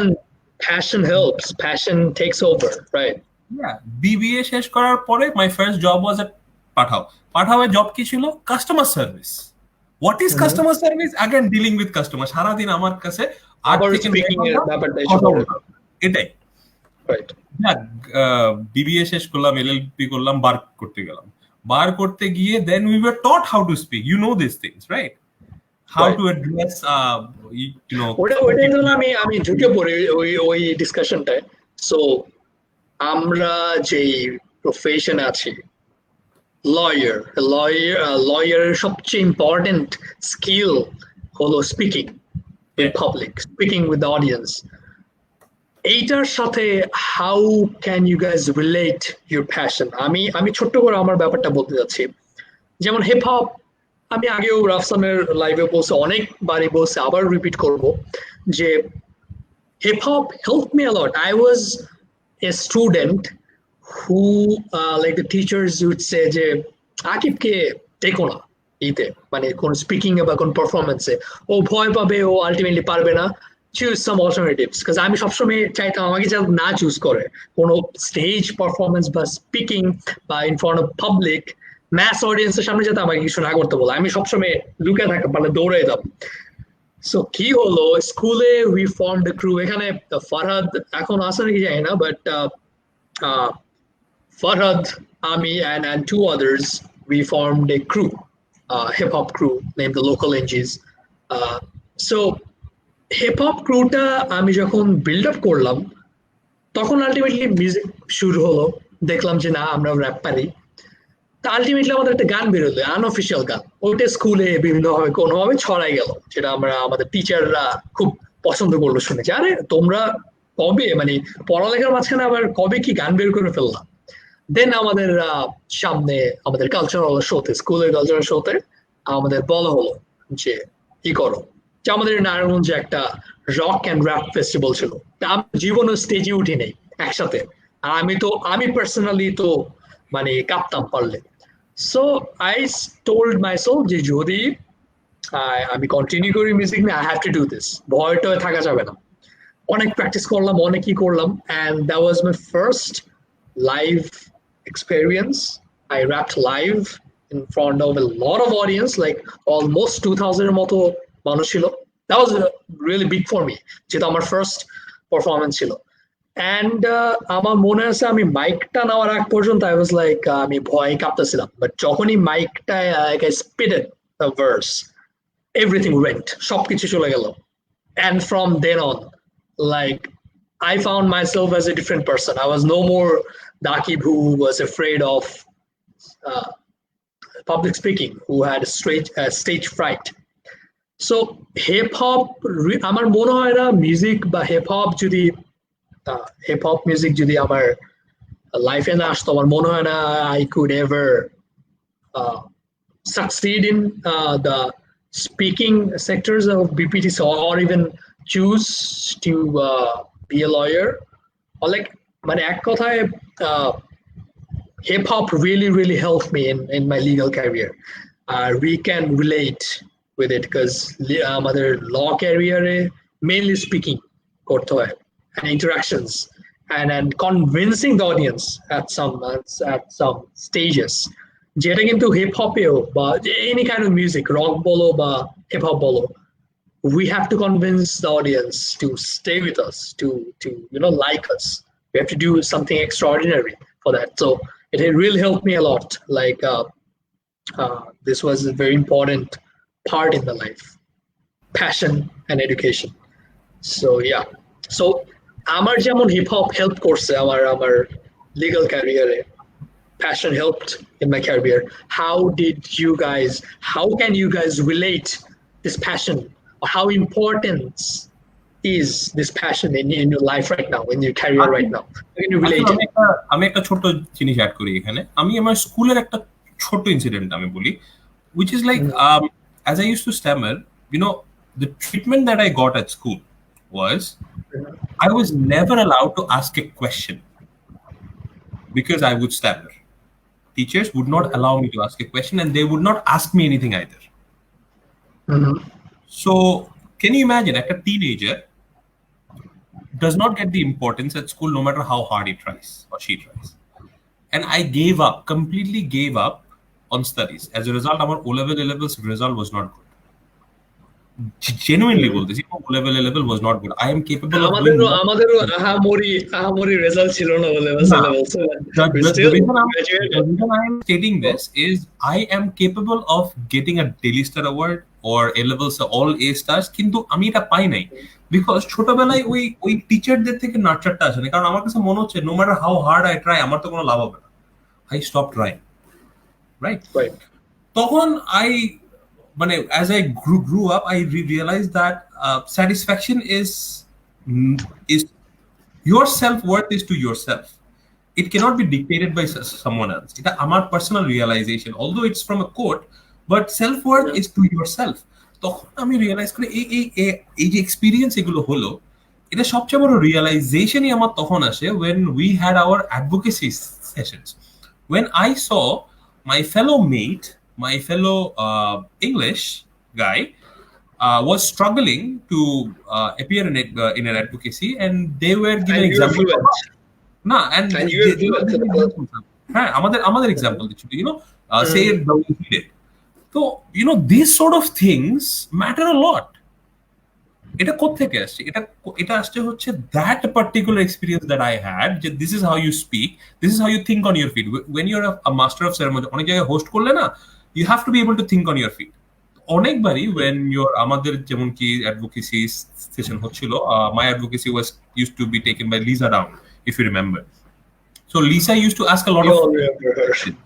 passion helps, passion takes over, right? Yeah, BBA শেষ করার পরে my first job was at পাঠাওয়ে job কি ছিল? Customer service. What is customer service? Again, dealing with customers. সারাদিন আমার কাছে এটাই, রাইট। BBA শেষ করলাম, LLB করলাম, বার করতে গেলাম। বার করতে গিয়ে then we were taught how to speak. You know these things, right? How to address, you know. ওইটাই তো আমি ঢুকে পড়ি ওই ডিসকাশনটায়। সো আমরা যে প্রফেশন আছি, লয়ারের সবচেয়ে ইম্পর্টেন্ট স্কিল হলো speaking in public, speaking with the audience. এইটার সাথে how can you guys relate your passion? আমি ছোট্ট করে আমার ব্যাপারটা বলতে যাচ্ছি। যেমন হিপ হপ, আমি আগেও রাফসানের লাইভে বলছি, অনেকবারই বলছি, আবার রিপিট করব, যে hip hop helped me a lot. I was a student who like the teachers would say যে আকিবকে দেখো না ইতে, মানে কোন স্পিকিং এ বা কোন পারফরমেন্সে, ও ভয় পাবে, ও আলটিমেটলি পারবে না, choose some alternatives. Because আমি সবসময় চাইতাম আমাকে যারা না চুজ করে কোনো স্টেজ পারফরমেন্স বা স্পিকিং বা in front of public mass অডিয়েন্সের সামনে যাতে আমাকে কিছু না করতে বলে, আমি সবসময় লুকিয়ে থাকা, মানে দৌড়ে যেতাম। সো কি হলো, স্কুলে উই ফর্মড এ ক্রু। এখানে ফারহাদ এখন আসে নাকি জানি না, but Farhad, Ami, and two others, we formed a crew, hip hop crew named the Local NGs. So hip hop crewটা আমি যখন বিল্ড আপ করলাম, তখন আলটিমেটলি মিউজিক শুরু হলো, দেখলাম যে না আমরা র্যাপ পারি। তা আলটিমেটলি আমাদের একটা গান বেরোলো, আনঅফিসিয়াল গান, ওইটা স্কুলে বিভিন্নভাবে কোনোভাবে ছড়াই গেল, যেটা আমাদের টিচাররা খুব পছন্দ করলো শুনে, যে আরে তোমরা কবে, মানে পড়ালেখার মাঝখানে আবার কবে কি গান বের করে ফেললাম। দেন আমাদের সামনে আমাদের কালচারাল শোতে, স্কুলের কালচারাল শোতে আমাদের বলা হলো যে কি করো, যে আমাদের নারায়ণগঞ্জে একটা রক অ্যান্ড র্যাপ ফেস্টিভ্যাল ছিল। আমি জীবনে স্টেজে উঠি নেই একসাথে, আমি পার্সোনালি তো মানে কাঁপতাম পারলে। সো আই টোল্ড মাইসেলফ যে যদি আমি কন্টিনিউ করি মিউজিক নিয়ে, I have to do this, ভয়টা থাকা যাবে না। অনেক প্র্যাকটিস করলাম, অনেকই করলাম, and that was my first live experience. I rapped live in front of a lot of audience, like almost 2000 এর মতো মানুষ ছিল. That was really big for me, যেটা আমার ফার্স্ট পারফরমেন্স ছিল. And আমার মনে আছে আমি মাইকটা নেওয়ার আগ পর্যন্ত I was like আমি ভয় কাঁপতেছিলাম, বাট যখনই মাইকটা like I spitted the verse, everything went, সবকিছু চলে গেল. And from then on, like I found myself as a different person. I was no more the Akib who was afraid of uh, public speaking, who had stage fright. So hip hop, আমার মনে হয় না music বা hip hop music যদি আমার লাইফে না আসতো, আমার মনে হয় না I could ever succeed in the speaking sectors of BPTC, or even choose to be a lawyer, or like মানে এক কথায় hip hop really helped me in my legal career. We can relate with it because আমাদের law career mainly speaking করতে হয়, and interactions, and convincing the audience at some stages, যেটা কিন্তু heap হপেও বা any kind of music, rock বলো বা hip hop বলো, we have to convince the audience to stay with us, to like us. We have to do something extraordinary for that. So it really helped me a lot. Like this was a very important part in the life, passion and education. So yeah, so আমার যেমন hip hop help করছে আমার legal ক্যারিয়ারে, passion helped in my career. How can you guys relate this passion, or how important is this passion in your life right now, in your career right now? How can you relate it? আমি একটা ছোট জিনিস add করি এখানে. আমি আমার স্কুলের একটা ছোট ইনসিডেন্ট আমি বলি, which is like as I used to stammer, the treatment that I got at school was I was never allowed to ask a question because I would stammer. Teachers would not allow me to ask a question, and they would not ask me anything either. So can you imagine, like a teenager does not get the importance at school no matter how hard he tries or she tries. And I completely gave up on studies. As a result, our O-level result was not good. Genuinely বলতেছি, O-level was not good. I am capable of doing আমাদেরও আহামরি result ছিল না O-level syllabus. The reason I am stating this is I am capable of getting a Daily Star Award or A-levels all A stars, কিন্তু আমি এটা পাই নাই because ছোটবেলায় ওই টিচারদের থেকে নার্চারটা আসে না, কারণ আমার কাছে মনে হচ্ছে no matter how hard I try আমার তো কোনো লাভ হবে না. I stopped trying. Right. তখন as I grew up, I realized that satisfaction is your self-worth is to yourself. It cannot be dictated by someone else. It's আমার personal realization, although it's from a quote, but self-worth is to yourself. তখন আমি realise করি এই যে experience এগুলো হলো, এটা সবচেয়ে বড় রিয়েলাইজেশনই আমার তখন আসে when we had our advocacy sessions, when I saw my fellow English guy was struggling to appear in an advocacy, and they were giving examples. আমাদের example দিচ্ছিল, say it the way he did. So these sort of things matter a lot. এটা কোত্থেকে আসছে? এটা আসছে হচ্ছে that particular experience that I had. This is how you speak, this is how you think on your feet. When you're a master of ceremony, অনেক জায়গায় host করলে না, you have to be able to think on your feet. অনেকবারই when you're আমাদের যেমন কি advocacy session হচ্ছিল, my advocacy was used to be taken by Lisa Down, if you remember. So Lisa used to ask a lot of questions.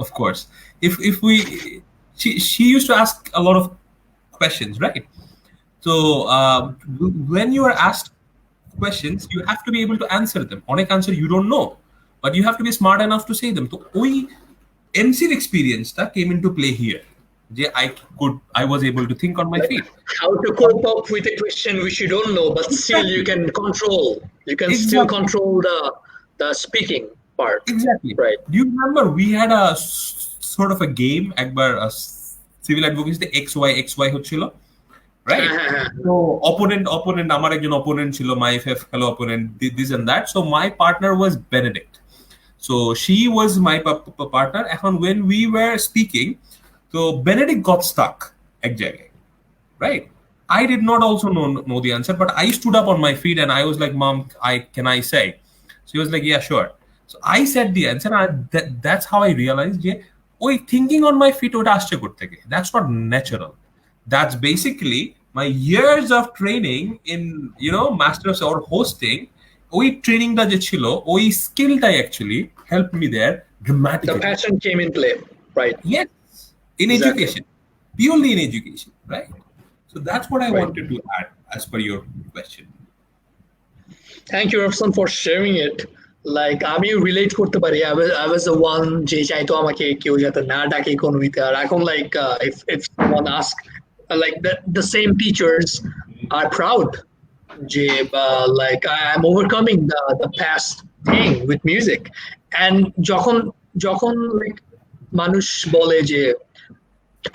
Of course, if we she used to ask a lot of questions, right? So when you are asked questions, you have to be able to answer them. Onek answer you don't know, but you have to be smart enough to say them. So oi MC's experience ta came into play here. I was able to think on my feet. How to cope up with a question which you don't know, but still you can control. You can still control the speaking part. Exactly. Right. Do you remember we had a sort of a game, একবার civil advocacy XY হচ্ছিল, right? So opponent আমার একজন opponent ছিল, my fellow opponent, this and that. So my partner was Benedict. So she was my partner. এখন when we were speaking, so Benedict got stuck এক জায়গায়, right? I did not also know the answer, but I stood up on my feet and I was like, Mom, can I say? She was like, yeah, sure. So I said the answer, and that's how I realized যে ওই thinking on my feet ওটা আসছে কোথা থেকে? That's not natural. That's basically my years of training in, masters or hosting. ওই ট্রেনিংটা যে ছিল, ওই স্কিলটাই actually helped me there dramatically. The passion came in play, right? Yes, in education, purely in education, right? So that's what I wanted to add as per your question. Thank you, Rafsan, for sharing it. Like আমি relate করতে পারি. I was the one যে চাইতো আমাকে কেউ যাতে না ডাকে ইকোনমিতে, আর এখন like if someone ask like the same teachers are proud যে like I am overcoming the past thing with music. And যখন like মানুষ বলে যে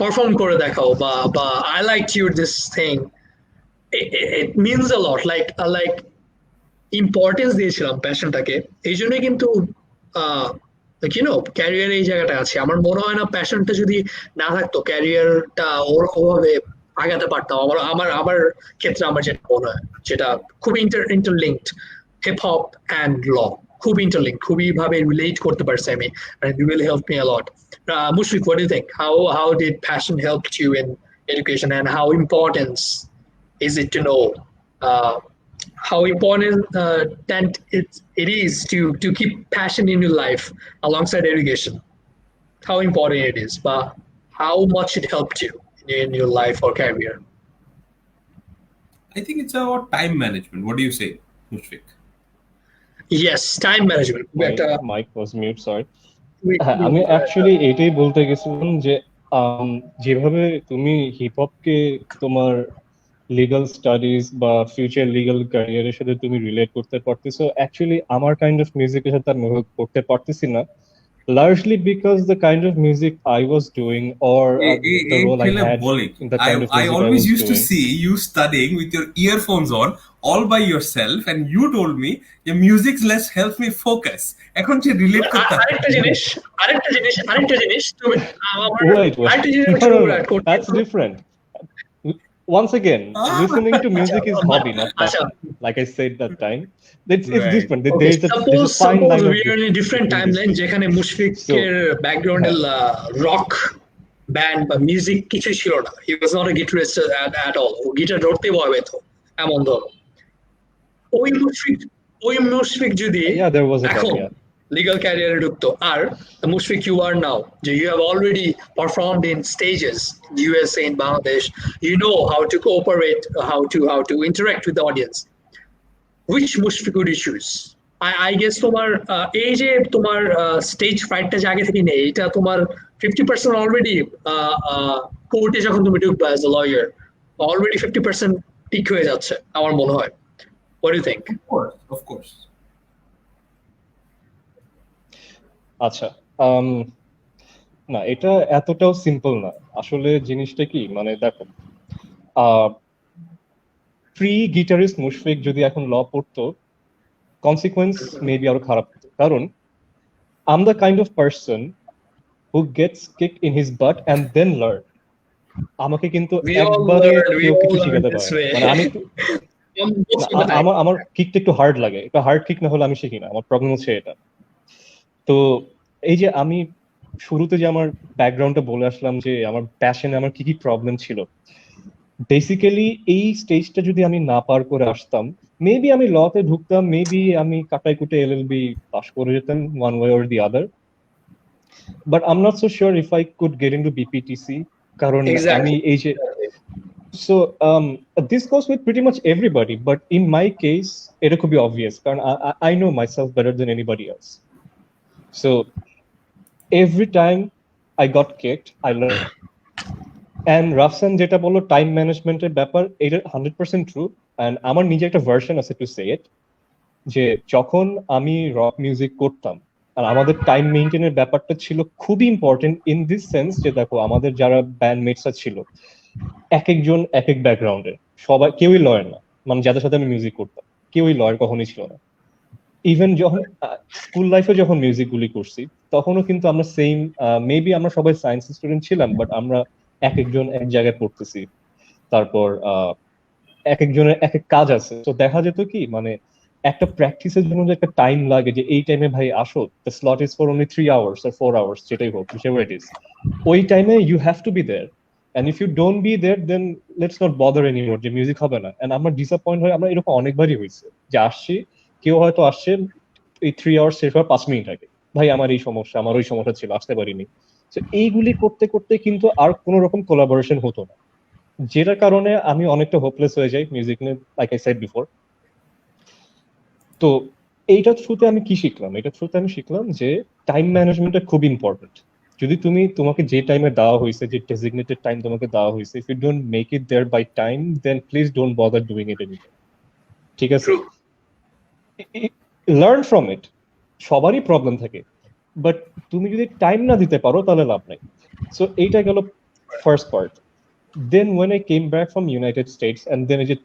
পারফর্ম করে দেখাও বা I liked you this thing, it means a lot. Like importance দিয়েছিলাম প্যাশনটাকে, এই জন্যই কিন্তু ক্যারিয়ার এই জায়গাটা আছে। আমার মনে হয় না প্যাশনটা যদি না থাকতো ক্যারিয়ারটা ওভাবে আগাতে পারতাম। আমার ক্ষেত্রে আমার যেটা মনে হয়, যেটা খুব interlinked, hip hop and law খুব ইন্টারলিঙ্কড, খুবই ভাবে রিলেট করতে পারছি আমি, and it really helped me a lot. Mushfiq, what do you think? How did passion help you in education, and how important is it to know how important it is to keep passion in your life alongside education? How important it is, but how much it helped you in your life or career? I think it's about time management. What do you say, Mushfiq? Yes, time management. Mic was mute, sorry. আমি actually এটাই বলতে গেছিলাম যে যেভাবে তুমি heap হপকে তোমার legal studies বা future legal ক্যারিয়ারের সাথে তুমি রিলেট করতে পারতেছো, অ্যাকচুয়ালি আমার কাইন্ড অফ মিউজিকের সাথে আমি করতে পারতেছি না, largely because the kind of music I was doing or the role I had in the kind of music I always was used doing. To see you studying with your earphones on all by yourself, and you told me your music less helps me focus. এখন যে relate করতে আরেকটা জিনিস তুমি that's different. Once again, listening to music is hobby, not passion. Like I said that time, it's different. Okay. Suppose we are in a different timeline যেখানে মুশফিকের ব্যাকগ্রাউন্ডে rock band বা music কিছু ছিল না, he was not a guitarist at all, ও guitar ধরতে ভয় পেত এমন ধরো, ওই মুশফিক যদি এখন legal career ঢুকতো, R the Mushfiq you are now, you have already performed in stages in USA, in Bangladesh, you know how to cooperate, how to interact with the audience, which Mushfiq would you choose? I guess তোমার এই যে তোমার stage ফাইটটা যে আগে থেকে নেই, এটা তোমার 50% অলরেডি কোর্টে যখন তুমি ঢুকবে as a lawyer, already 50% ঠিক হয়ে যাচ্ছে আমার মনে হয়. What do you think? Of course. আচ্ছা, না এটা এতটাও সিম্পল না আসলে। জিনিসটা কি, মানে দেখো, প্রি গিটারিস্ট মুশফিক যদি এখন ল পড়তো, কনসিকুয়েন্স মেবি আরো খারাপ হতো, কারণ I'm the kind of person who gets kicked in his butt and then learn. আমাকে কিন্তু একবারে কেউ কিছু শিখাতে পারে, মানে আমি আমার কিকটা একটু হার্ড লাগে, এটা হার্ড কিক না হলে আমি শিখি না, আমার প্রবলেম হচ্ছে এটা। তো এই যে আমি শুরুতে যে আমার ব্যাকগ্রাউন্ডটা বলে আসলাম যে আমার প্যাশনে আমার কি কি প্রবলেম ছিল, বেসিক্যালি এই স্টেজটা যদি আমি না পার করে আসতাম, মেবি আমি লতে ঢুকতাম, মেবি আমি কাটাই কুটে এলএলবি পাস করে যেতাম one way or the other, but I am not so sure if I could get into BPTC, কারণ আমি এই যে so this goes with pretty much everybody, but in my case এটা খুবই obvious, কারণ I know myself better than anybody else. So every time I got kicked, I learned. And Rafsan যেটা বললো time ম্যানেজমেন্টের ব্যাপার, এটা 100% ট্রু, and আমার নিজে একটা ভার্সন আছে টু সে ইট, যে যখন আমি রক মিউজিক করতাম আর আমাদের টাইম মেইনটেনের ব্যাপারটা ছিল খুবই ইম্পর্টেন্ট ইন দিস সেন্স যে দেখো আমাদের যারা ব্যান্ডমেটসরা ছিল এক একজন এক এক ব্যাকগ্রাউন্ডের, সবাই কেউই লয়ার না, মানে যাদের সাথে আমি মিউজিক করতাম কেউই লয়ার কখনোই ছিল না। ইভেন যখন স্কুল লাইফে যখন মিউজিক গুলি করছি তখনও কিন্তু আমরা সেম, মেবি আমরা সবাই সায়েন্স স্টুডেন্ট ছিলাম, বাট আমরা এক একজন এক জায়গায় পড়তেছি, তারপর এক একজনের এক এক কাজ আছে। তো দেখা যেত কি মানে একটা প্র্যাকটিসের জন্য যে একটা টাইম লাগে, যে এই টাইমে ভাই আসো, the slot is for only 3 hours or 4 hours, যেটাই হোক, whichever it is, ওই টাইমে you have to be there, and if you don't be there then let's not bother anymore, যে মিউজিক হবে না। এন্ড আমরা ডিসঅ্যাপয়েন্ট হয়, আমরা এরকম অনেকবারই হয়েছে যে আসছি, কেউ হয়তো আসছে এই 3 hours শেষ হওয়ার 5 মিনিট আগে, ভাই আমার এই সমস্যা, আমার ওই সমস্যা ছিল, আসতে পারিনি। তো এইগুলি করতে করতে কিন্তু আর কোন রকম কোলাবোরেশন হতো না, যেটার কারণে আমি অনেকটা হোপলেস হয়ে যাই মিউজিক নিয়ে, লাইক আই সেড বিফোর। তো এইটার থ্রুতে আমি কি শিখলাম, এটার থ্রুতে আমি শিখলাম যে টাইম ম্যানেজমেন্টটা খুব ইম্পর্টেন্ট। যদি তোমাকে যে টাইমে দেওয়া হয়েছে, যে ডেজিগনেটেড টাইম তোমাকে দেওয়া হয়েছে, if you don't make it there by time, then please don't bother doing it anymore. ঠিক আছে, লার্ন ফ্রম ইট, সবারই প্রবলেম থাকে, বাট তুমি যদি টাইম না দিতে পারো তাহলে লাভ নাই। সো এইটা গেল first part. Then when I came back from United States and then এই যে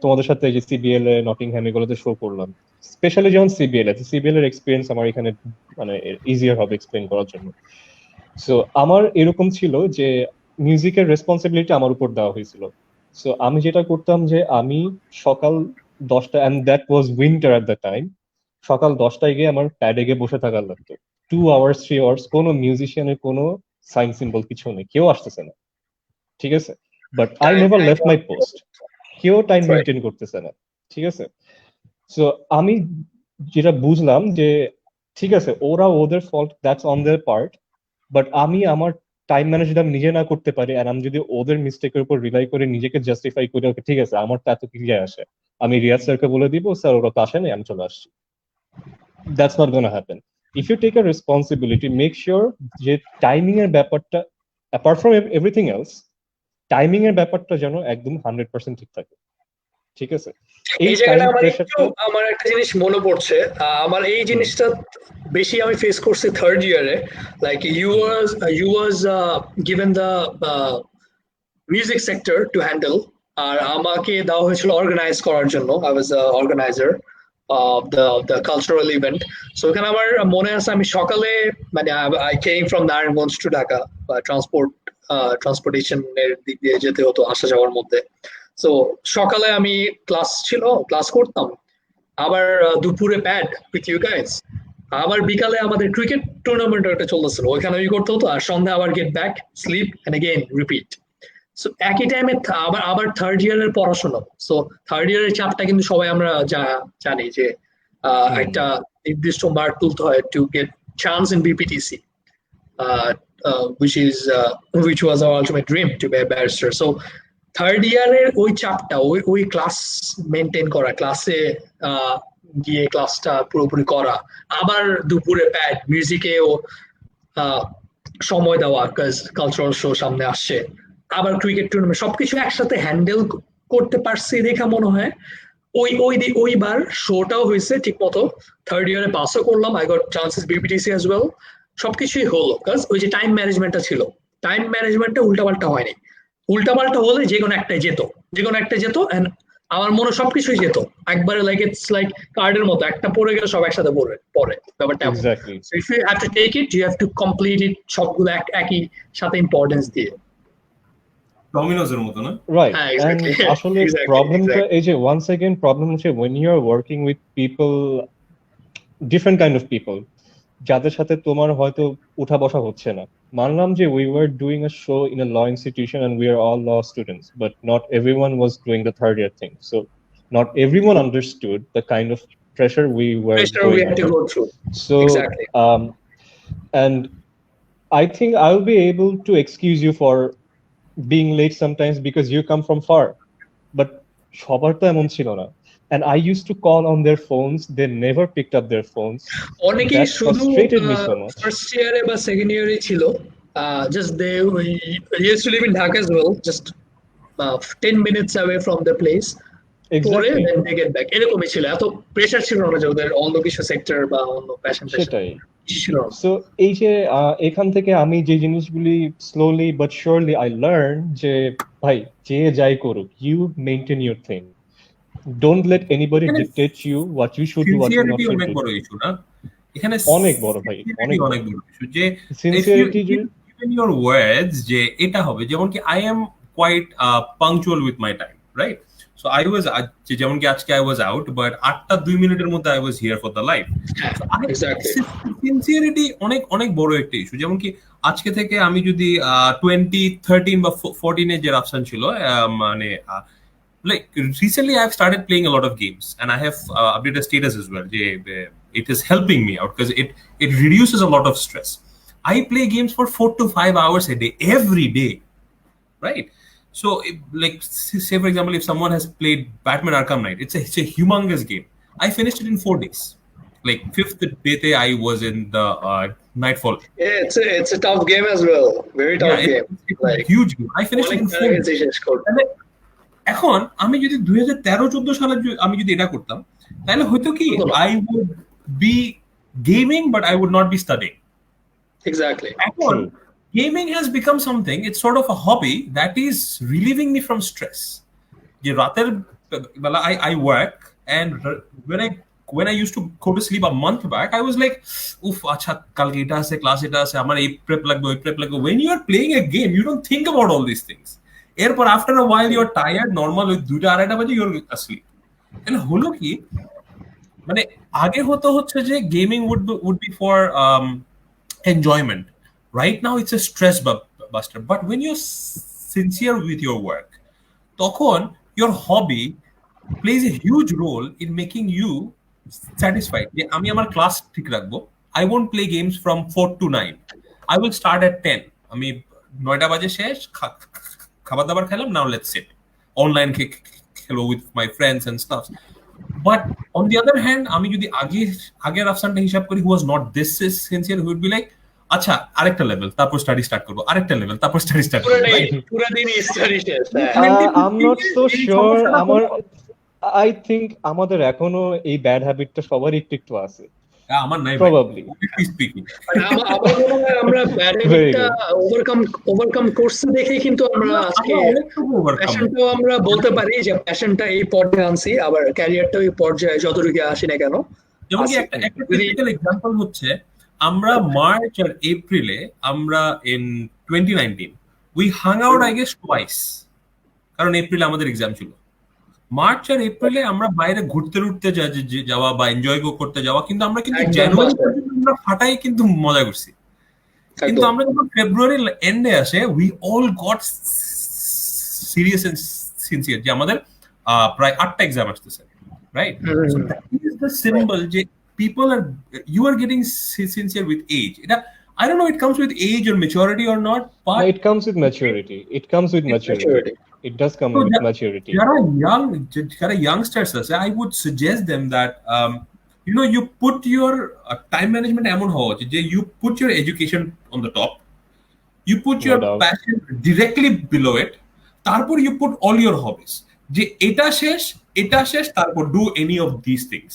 তোমাদের সাথে যে সিবিএল এ, নটিংহ্যাম এগুলোতে শো করলাম, স্পেশালি যখন সিবিএল এর এক্সপিরিয়েন্স আমার এখানে মানে ইজিয়ার হবে এক্সপ্লেন করার জন্য। সো আমার এরকম ছিল যে মিউজিকের রেসপন্সিবিলিটি আমার উপর দেওয়া হয়েছিল। সো আমি যেটা করতাম যে আমি সকাল 10টা, and that was winter at the time, সকাল 10টায় গিয়ে আমার প্যাডে গিয়ে বসে থাকার লাগতো 2 hours 3 hours, কোনো মিউজিশিয়ানের কোনো সাইন সিম্বল কিছু নেই, কেউ আসতেছে না, ঠিক আছে, but I never left my post, কেউ টাইম মেনটেন করতেছে না, ঠিক আছে। সো আমি যেটা বুঝলাম যে ঠিক আছে, ওরা ওদের fault, that's on their part, but আমি আমার টাইম ম্যানেজমেন্ট আমি নিজে না করতে পারি, আর আমি যদি ওদের মিস্টেকের উপর রিলাই করে নিজেকে জাস্টিফাই করে, ওকে ঠিক আছে আমার তো এত কি যায় আসে, আমি রিয়াজ স্যারকে বলে দিব স্যার ওরা তো আসে নাই, আমি চলে আসছি, that's not gonna happen. If you take a responsibility, make sure যে টাইমিং এর ব্যাপারটা, apart from everything else, timing এর ব্যাপারটা যেন একদম 100% ঠিক থাকে, ঠিক আছে। এই জায়গাটা আমার একটা জিনিস মনে পড়ছে, আমার এই জিনিসটা বেশি আমি ফেস করছি থার্ড ইয়ারে, like you was given the music sector to handle, আর আমাকে দেওয়া হয়েছিল অর্গানাইজ করার জন্য, I was organizer of the cultural event. So এখানে আমার মনে আছে আমি সকালে মানে I came from Narayanganj to Dhaka, transportation এর দিক দিয়ে যেতে হতো আসা যাওয়ার মধ্যে। সো সকালে আমি ক্লাস করতাম, আবার দুপুরে প্যাড উইথ ইউ গাইজ, আবার বিকালে আমাদের ক্রিকেট টুর্নামেন্ট একটা চলতেছিল, ওইখানে ওই করতে হতো, আর সন্ধ্যা আবার get back, sleep and again repeat. So একই টাইমে আবার থার্ড ইয়ারের পড়াশোনা। সো থার্ড ইয়ারের চাপটা কিন্তু সবাই আমরা জানি যে একটা নির্দিষ্ট মার্ক তুলতে হয় to get chance in BPTC, which was our ultimate dream to be a barrister. So third ইয়ারের ওই চাপটা, ওই ক্লাস মেনটেন করা, ক্লাসে গিয়ে ক্লাসটা পুরোপুরি করা, আবার দুপুরে প্যাড, মিউজিকেও সময় দেওয়া, কালচারাল শো সামনে আসছে, আবার ক্রিকেট টুর্নামেন্ট, সবকিছু একসাথে হ্যান্ডেল করতে পারছি দেখা মনে হয় ওইবার শোটাও হয়েছে ঠিক মতো, থার্ড ইয়ারে পাসও করলাম, I got chances BPTC as well, সবকিছুই হলো, কাজ ওই যে টাইম ম্যানেজমেন্টটা ছিল, টাইম ম্যানেজমেন্টটা উল্টাপাল্টা হয়নি, উল্টাপাল্টা হলে যে কোনো একটা যেত, এন্ড আমার মনে সবকিছুই যেত একবারে, লাইক ইটস লাইক কার্ডের মতো, একটা পড়ে গেলে সব একসাথে পড়ে ব্যাপারটা। Exactly, so if you have to take it, you have to complete it, সবগুলো একই সাথে ইম্পর্টেন্স দিয়ে, ডমিনোজের মতো না, রাইট। এন্ড আসলে প্রবলেমটা এই যে ওয়ান্স अगेन প্রবলেম হচ্ছে when you are working with people, different kind of people, যাদের সাথে তোমার হয়তো উঠা বসা হচ্ছে না। মানলাম যে we were doing a show in a law institution and we are all law students, but not everyone was doing the third year thing, so not everyone understood the kind of pressure we had to go through. So exactly. And I think I'll be able to excuse you for being late sometimes because you come from far, but সবার তো এমন ছিল না, and I used to call on their phones, they never picked up their phones. অনেকেই শুধু first ইয়ারে বা second ইয়ারে ছিল, just they used to live in Dhaka as well, just 10 minutes away from the place, পরে then they get back, এরকমই ছিল, এত প্রেসার ছিল না যে ওদের অন্য কিছু সেক্টর বা অন্য প্যাশন। সেটাই, Sure. সো এই যে এখান থেকে আমি যে জিনিসগুলি slowly but surely I learn যে ভাই যে যাই করুক you maintain your thing, don't let anybody এখানে dictate you what you should do what you not sincerity should অনেক ডু। বড় ইস্যু না, এখানে অনেক বড় ভাই, sincerity অনেক অনেক বড় বড় ইস্যু। যে if you sincerity. given your words যে এটা হবে, যেমন কি I am quite punctual with my time, right? So I was যেমন কি আজকে I was out, but 8:02 মধ্যে I was here for the live. So Exactly. sincerity অনেক অনেক বড় একটা ইস্যু। যেমন কি আজকে থেকে আমি যদি 2013 বা 14 এ যে রাফসান ছিল, মানে like recently I've started playing a lot of games and I have updated status as well. It is helping me out because it reduces a lot of stress. I play games for 4 to 5 hours a day every day, right? So like say for example, if someone has played Batman Arkham Knight, it's a humongous game. I finished it in 4 days. Like 5th day I was in the Nightfall. Yeah, it's a tough game as well. Very tough Yeah, game. it's a huge game. I finished it in 4 days. And এখন আমি যদি 2013-14 সালে আমি যদি এটা করতাম, তাহলে হয়তো কি I would be gaming but I would not be studying. Exactly. এখন gaming has become something, it's sort of a hobby that is relieving me from stress. যে রাতের বেলা I work and when I used to go to sleep a month back, I was like, উফ আচ্ছা কালকে এটা আছে, class এটা আছে, আমার এই প্রেপ লাগবে, ওই প্রেপ লাগবে। When you are playing a game, you don't think about all these things. এরপর after a while you are tired, normal ওই 2টা-2:30 বাজে you are asleep. তাহলে হলো কি, মানে আগে হচ্ছে যে gaming would be for enjoyment. Right now it's a stress buster. But when you're sincere with your work, তখন your hobby plays a huge role in making you satisfied. যে আমি আমার ক্লাস ঠিক রাখবো, I won't play games from 4 to 9. I will start at 10. আমি 9টা বাজে শেষ, খাবার দাবার খেলাম, now let's sit online খেলো with my friends and stuff. But on the other hand, আমি যদি আগে রাফসানটা হিসাব করি, who was not this sincere, who would be like, আচ্ছা আরেকটা লেভেল, তারপর স্টাডি স্টার্ট করবো, আরেকটা লেভেল, তারপর স্টাডি স্টার্ট করবো। পুরো দিন স্টাডি শেষ। I'm not so sure. I think আমাদের এখনো এই ব্যাড হ্যাবিটটা সবার একটু আছে। আমার নাই Probably. স্পিকিং। আমার মনে হয় আমরা ব্যাড হ্যাবিটটা ওভারকাম করতে দেখে কিন্তু আমরা আজকে প্যাশনটাও আমরা বলতে পারি যে প্যাশনটা এই পর্যায়ে আনছি, আবার ক্যারিয়ারটাও এই পর্যায়ে যতটুকু আসি না কেন। যেমন কি একটা টিপিক্যাল এক্সাম্পল হচ্ছে, আমরা মার্চ আর এপ্রিলে আমরা in 2019 we hang out I guess twice, কারণ এপ্রিলে আমাদের এক্সাম ছিল। মার্চ আর এপ্রিলে আমরা বাইরে ঘুরতে যাওয়া বা এনজয় করতে যাওয়া, কিন্তু আমরা কিন্তু জানুয়ারি আমরা ফাটাই কিন্তু মজা করছি। কিন্তু আমরা যখন ফেব্রুয়ারি এন্ডে আসে, we all got serious and sincere যে আমাদের প্রায় 8টা এক্সাম আসতেছে, right? So that is the symbol যে people you are getting sincere with age. I don't know, it comes with age or maturity or not, but it comes with maturity. It does come with maturity. There are youngsters, I would suggest them that you put your time management এমন হওয়া উচিত যে you put your education on the top, you put your passion directly below it, তারপর you put all your hobbies, যে এটা শেষ তারপর do any of these things.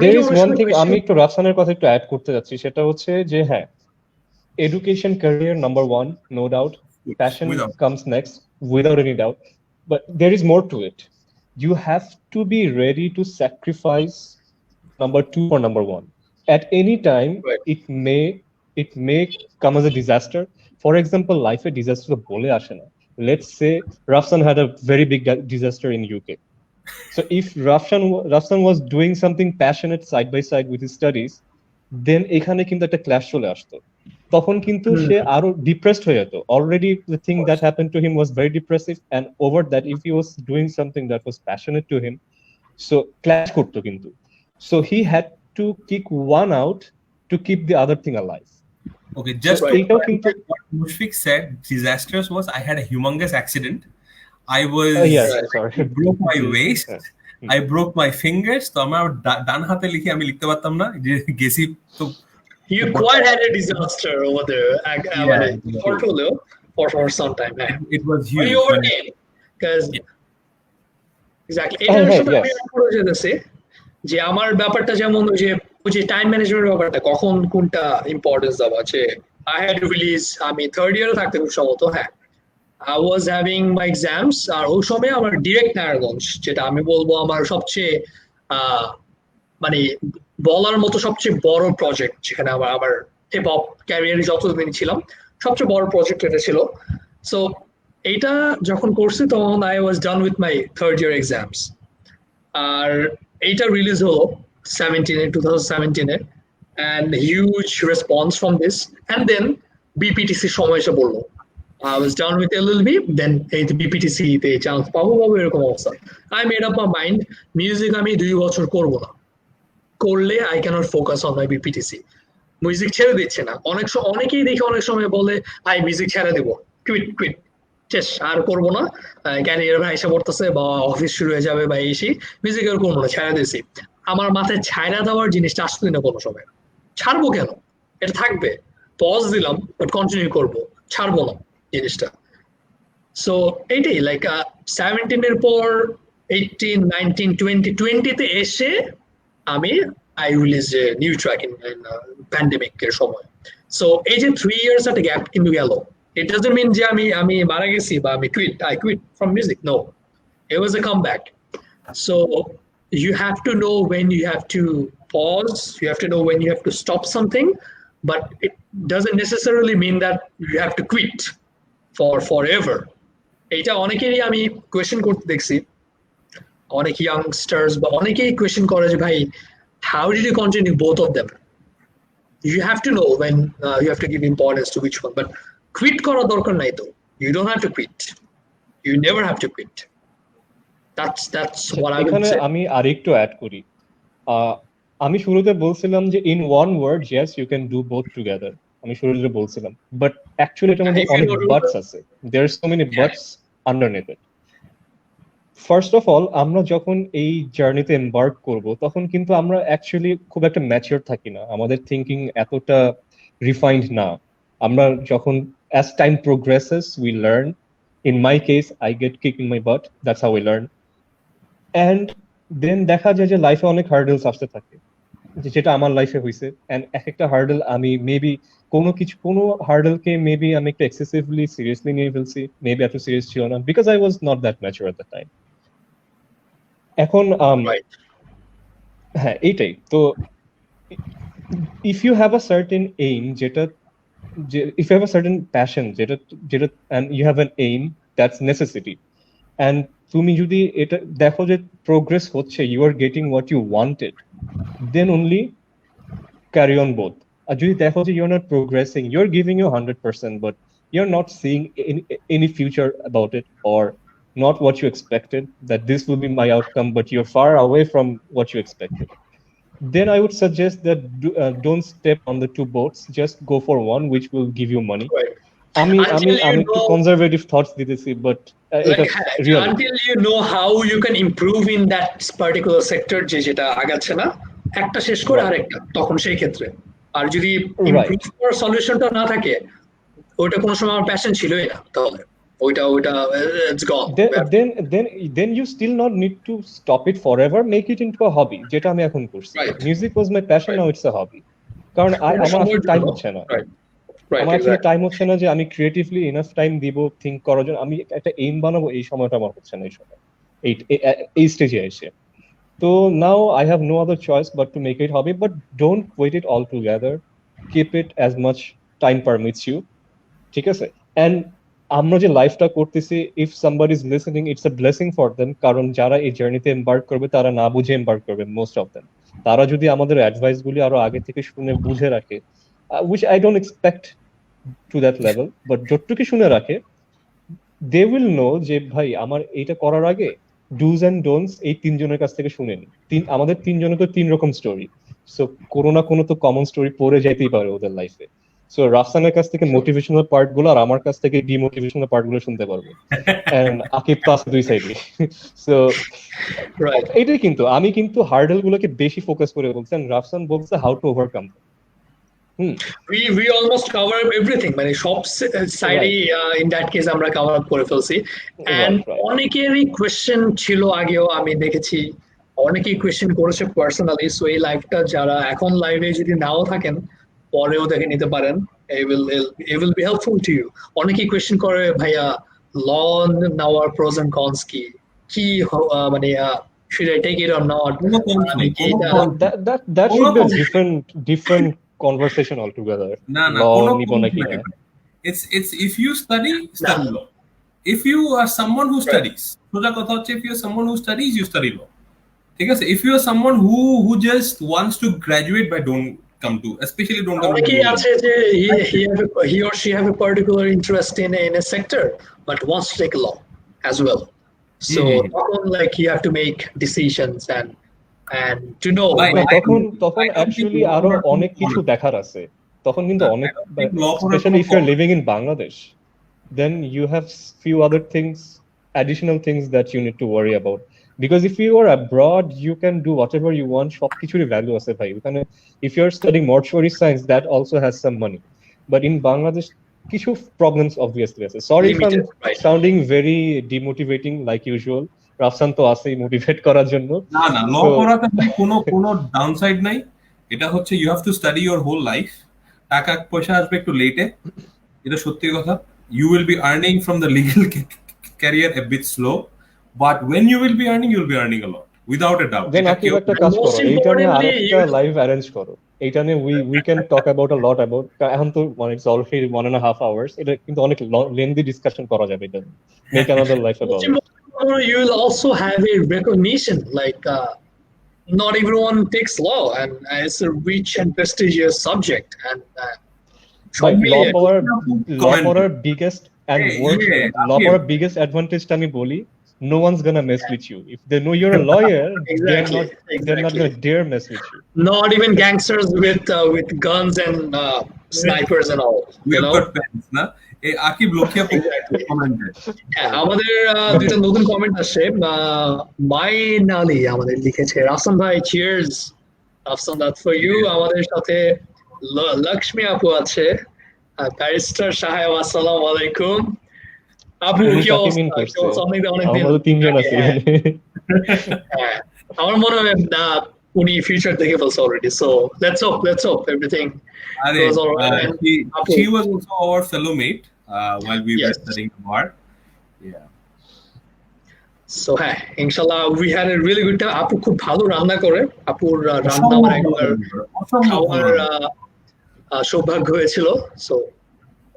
There is one thing আমি একটু রাফসানের কথা একটু অ্যাড করতে যাচ্ছি, সেটা হচ্ছে যে হ্যাঁ, education career number 1, no doubt. Passion comes next, without any doubt. But there is more to it. You have to be ready to sacrifice number 2 or number 1. At any time, it may come as a disaster. For example, life a disaster to bole ashe na. Let's say Rafsan had a very big disaster in UK. So if Rafsan was doing something passionate side by side with his studies, then এখানে কিন্তু একটা clash চলে আসতো, তখন কিন্তু সে আরো depressed হয়ে যেত। Already the thing that happened to him was very depressive, and over that if he was doing something that was passionate to him, so clash করতো কিন্তু। So he had to kick one out to keep the other thing alive. Okay, just what Mushfiq said, disasters was I had a humongous accident. I was I broke my waist, I broke my fingers. তো আমার ডান হাতে লিখে আমি লিখতে পারতাম না, যে গেছি তো। You quite had a disaster over there. For some time. It was huge. You overcame because exactly এটার হ্যাঁ, সাথে আমি yes. add করে যেতেছি যে আমার ব্যাপারটা যেমন ওই যে টাইম ম্যানেজমেন্ট ব্যাপারটা কখন কোনটা ইম্পর্টেন্স দেওয়া আছে আই হ্যাড রিলিজ আমি থার্ড ইয়ারে থাকতে খুব সম্ভবত হ্যাঁ I was having my exams আর ওই সময় আমার ডিরেক্ট নারায়ণগঞ্জ যেটা আমি বলবো আমার সবচেয়ে আহ, মানে বলার মতো সবচেয়ে বড় প্রজেক্ট যেখানে আমার আমার হিপ হপ ক্যারিয়ারে যতদিন ছিলাম সবচেয়ে বড় প্রজেক্ট এটা ছিল সো এইটা যখন করছি তখন I was done with my third year exams আর এইটা রিলিজ হলো 2017 and huge response from this and then BPTC সময় এসে বললো I was done with LLB, then এই BPTC তে চান্স পাবো এরকম অবস্থা I made up my mind music আমি 2 বছর করব না করলে I cannot focus on my BPTC music ছেড়ে দিচ্ছে না অনেকেই দেখি অনেক সময় বলে আই মিউজিক ছেড়ে দেবো কুইট শেষ আর করবো না ক্যারিয়ার ভাই এসে পড়তেছে বা অফিস শুরু হয়ে যাবে বা এসে মিউজিক আর করবো না ছেড়ে দিয়েছি আমার মাথায় ছাইড়া দেওয়ার জিনিসটা আসতোই না কোনো সময় ছাড়বো কেন এটা থাকবে পজ দিলাম বাট কন্টিনিউ করবো ছাড়বো না জিনিসটা সো এইটাই লাইক 17 এর পর 18 19 20 20 তে এসে আমি I release a new track in pandemic এর সময় সো এই যে 3 ইয়ার্স একটা গ্যাপ কিন্তু গেল ইট ডাজন্ট মিন যে আমি মারা গেছি বা আমি I quit from music no it was a comeback so you have to know when you have to pause you have to know when you have to stop something but it doesn't necessarily mean that you have to quit for forever এটা অনেকেরই আমি question করতে দেখছি অনেক youngsters বা অনেকেই question করে যে ভাই how did you continue both of them you have to know when you have to give importance to which one but quit করা দরকার নাই তো you don't have to quit you never have to quit that's what I would এখানে say আমি আরেকটু add করি আমি শুরুতে বলছিলাম যে in one word yes you can do both together আমি শুরুতে বলছিলাম বাট অ্যাকচুয়ালি এটার মধ্যে অনেক বাটস আছে there are so many buts underneath it first of all আমরা যখন এই জার্নিতে এমবার্ক করব তখন কিন্তু আমরা অ্যাকচুয়ালি খুব একটা ম্যাচিওর থাকি না আমাদের থিঙ্কিং এতটা রিফাইন্ড না আমরা যখন as time progresses we learn in my case I get kick in my but that's how we learn and then দেখা যায় যে লাইফে অনেক হার্ডেলস আসতে থাকে যেটা আমার লাইফে হয়েছে অ্যান্ড এক একটা হার্ডেল আমি মেবি কোনো হার্ডেলকে মেবি আমি একটু এক্সেসিভলি সিরিয়াসলি নিয়ে ফেলছি মেবি এত সিরিয়াস ছিল না because I was not that mature at the time এখন হ্যাঁ এইটাই তো if you have a certain aim যেটা if you have a certain passion যেটা and you have an aim that's necessity and তুমি যদি এটা দেখো যে প্রোগ্রেস হচ্ছে you are getting what you wanted then only carry on both আর যদি দেখো যে you are not progressing you are giving you 100% but you are not seeing any future about it or not what you expected that this will be my outcome but you're far away from what you expected then I would suggest that don't step on the two boats just go for one which will give you money আমি একটু conservative thoughts দিতেছি but এটা real until you know how you can improve in that particular sector যেটা আগাচ্ছে না একটা শেষ করে আরেকটা তখন সেই ক্ষেত্রে আর যদি ইমপ্রুভ করার সলিউশনটা না থাকে ওইটা কোনো সময় আমার প্যাশন ছিলই না তাহলে ওইটা it's gone then you still not need to stop it forever make it into a hobby যেটা আমি এখন করছি music was my passion now it's a hobby কারণ আমার টাইম হচ্ছে না আমার আসলে টাইম হচ্ছে না যে আমি ক্রিয়েটিভলি ইনাফ টাইম দিব থিঙ্ক করার জন্য আমি একটা এইম বানাবো এই সময়টা আমার হচ্ছে না এই সময় এই স্টেজে এসে তো now I have no other choice but to make it hobby but don't wait it all together keep it as much time permits you ঠিক আছে অ্যান্ড আমরা যে লাইফটা করতেছি if somebody is listening it's a blessing for them কারণ যারা এই জার্নিতে এমবার্ক করবে তারা না বুঝে এমবার্ক করবে মোস্ট অফ দেম তারা যদি আমাদের অ্যাডভাইস গুলি আরো আগে থেকে শুনে বুঝে রাখে which I don't expect to that level but যতটুকু শুনে রাখে they will know যে ভাই আমার এইটা করার আগে do's and don'ts এই তিনজনের কাছ থেকে শুনে নিন আমাদের তিনজনের তো তিন রকম স্টোরি সো কোনো না কোনো তো কমন স্টোরি পড়ে যাইতেই পারে ওদের লাইফে সো রাফসানের কাছ থেকে মোটিভেশনাল পার্ট গুলো আর আমার কাছ থেকে ডিমোটিভেশনাল পার্ট গুলো শুনতে পারবে এন্ড আকিব তো আছে দুই সাইডে সো এটাই কিন্তু আমি কিন্তু হার্ডেল গুলোকে বেশি ফোকাস করে বলছি রাফসান বলছে how to overcome we almost cover everything, মানে সব সাইডে in that case আমরা কভার আপ করে ফেলছি। and right. অনেকেরই কোয়েশ্চেন ছিল আগেও, আমি দেখেছি অনেকেই কোয়েশ্চেন করেছে পার্সোনালি। সো এই লাইভটা যারা এখন লাইভে যদি নাও থাকেন, পরেও দেখে নিতে পারেন। it will be helpful to you। অনেকেই কোয়েশ্চেন করে ভাইয়া ল নেওয়ার প্রোস এন্ড কনস কি কি মানে should I take it or not? আমি কি এটা That should be a different conversation altogether. না Law কোনো নিব নাকি না। it's if you study law. If you are someone who studies, সোজা কথা হচ্ছে if you are someone who studies, you study law. ঠিক আছে? If you are someone who just wants to graduate but don't come to, especially don't come to অনেকেই আছে যে he or she have a particular interest in a sector but wants to take law as well. So like you have to make decisions and to know তখন actually আরো অনেক কিছু দেখার আছে। তখন কিন্তু অনেক, especially if you're living in Bangladesh, then you have few other things, additional things that you need to worry about. Because if you are abroad, you can do whatever you want. সব কিছুরই value আছে ভাই ওখানে। If you are studying mortuary science, that also has some money. But in Bangladesh, কিছু problems obviously আছে। Sorry if I'm sounding very demotivating like usual. Rafsan তো আছেই motivate করার জন্য। না ল পড়াতে কোনো ডাউনসাইড নাই। এটা হচ্ছে you have to study your whole life. টাকা পয়সা আসবে একটু লেটে, এটা সত্যি কথা। You will be earning from the legal career a bit slow, but when you will be earning, you will be earning a lot without a doubt. Then Akib একটা কাজ করো, এইটা নিয়ে আরেকটা লাইভ অ্যারেঞ্জ করো। এইটা নিয়ে we can talk about a lot about, এখন তো মানে it's already 1.5 hours, এটা কিন্তু অনেক lengthy discussion করা যাবে এটা। Make another live about it. You will also have a recognition, like not everyone takes law and it's a rich and prestigious subject, and law পড়ার biggest and worst, law পড়ার biggest advantage টা আমি বলি, no one's gonna mess with you. If they know you're a lawyer, they're not gonna dare mess with you. Not even gangsters with guns and snipers and all, you know. না এই Akib lochia comment আমাদের দুটো নতুন comment আসছে। Mine Ali আমাদের লিখেছে, রাফসান ভাই cheers. Rafsan, that for you. আমাদের সাথে লক্ষ্মী আপু আছে, ব্যারিস্টার সাহেব, আসসালামু আলাইকুম। আপু কি অবস্থা? অনেকদিন তিনজন আছে আমার মনে হয় উনি ফিউচার দেখে ফেলছে already. So let's hope everything goes all right. She was also our fellow mate while we were studying the bar. Yeah. So inshallah we had a really good time. আপু খুব ভালো রান্না করে। আপুর রান্না আমার একবার খাওয়ার সৌভাগ্য হয়েছিল। সো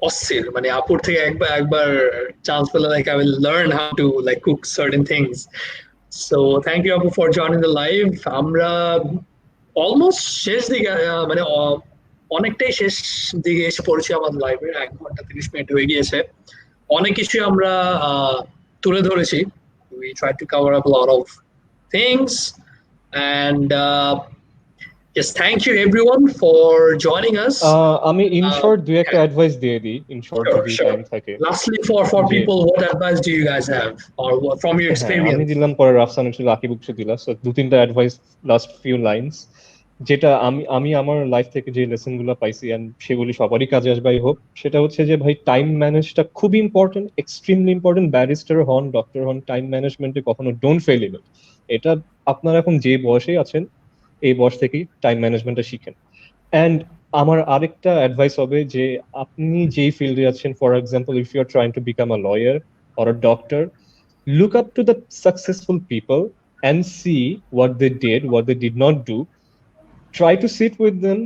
অস্থির, মানে আপুর থেকে একবার চান্স পেলে like I will learn how to like cook certain things. So thank you Apu for joining the live. আমরা অলমোস্ট শেষ দিকে, মানে অনেকটাই শেষ দিকে এসে পড়েছি আমাদের লাইভে। 1 ঘন্টা 30 মিনিট হয়ে গিয়েছে। অনেক কিছু আমরা তুলে ধরেছি। We tried to cover up a lot of things, and yes, thank you everyone for joining us. আমি in short দুই একটা অ্যাডভাইস দিয়ে দিই, in short যদি টাইম থাকে। Lastly, for people, what advice do you guys have, or from your experience? আমি দিলাম, পরে রাফসান ছিল, আকিব দিলাম। সো 2-3টা অ্যাডভাইস, লাস্ট ফিউ লাইনস, যেটা আমি আমার লাইফ থেকে যে লেসন গুলো পাইছি এন্ড সেগুলি সবারই কাজে আসবে আই হোপ। সেটা হচ্ছে যে ভাই টাইম ম্যানেজটা খুব ইম্পর্টেন্ট, এক্সট্রিমলি ইম্পর্টেন্ট। ব্যারিস্টার হন, ডক্টর হন, টাইম ম্যানেজমেন্টে কখনো ডোন্ট ফেল ইট। এটা আপনারা এখন যে বয়সে আছেন, এই বয়স থেকেই টাইম ম্যানেজমেন্টটা শিখেন। অ্যান্ড আমার আরেকটা অ্যাডভাইস হবে যে আপনি যেই ফিল্ডে আছেন, for example if you are trying to become a lawyer or a doctor, look up to the successful people and see what they did, what they did not do. Try to sit with them,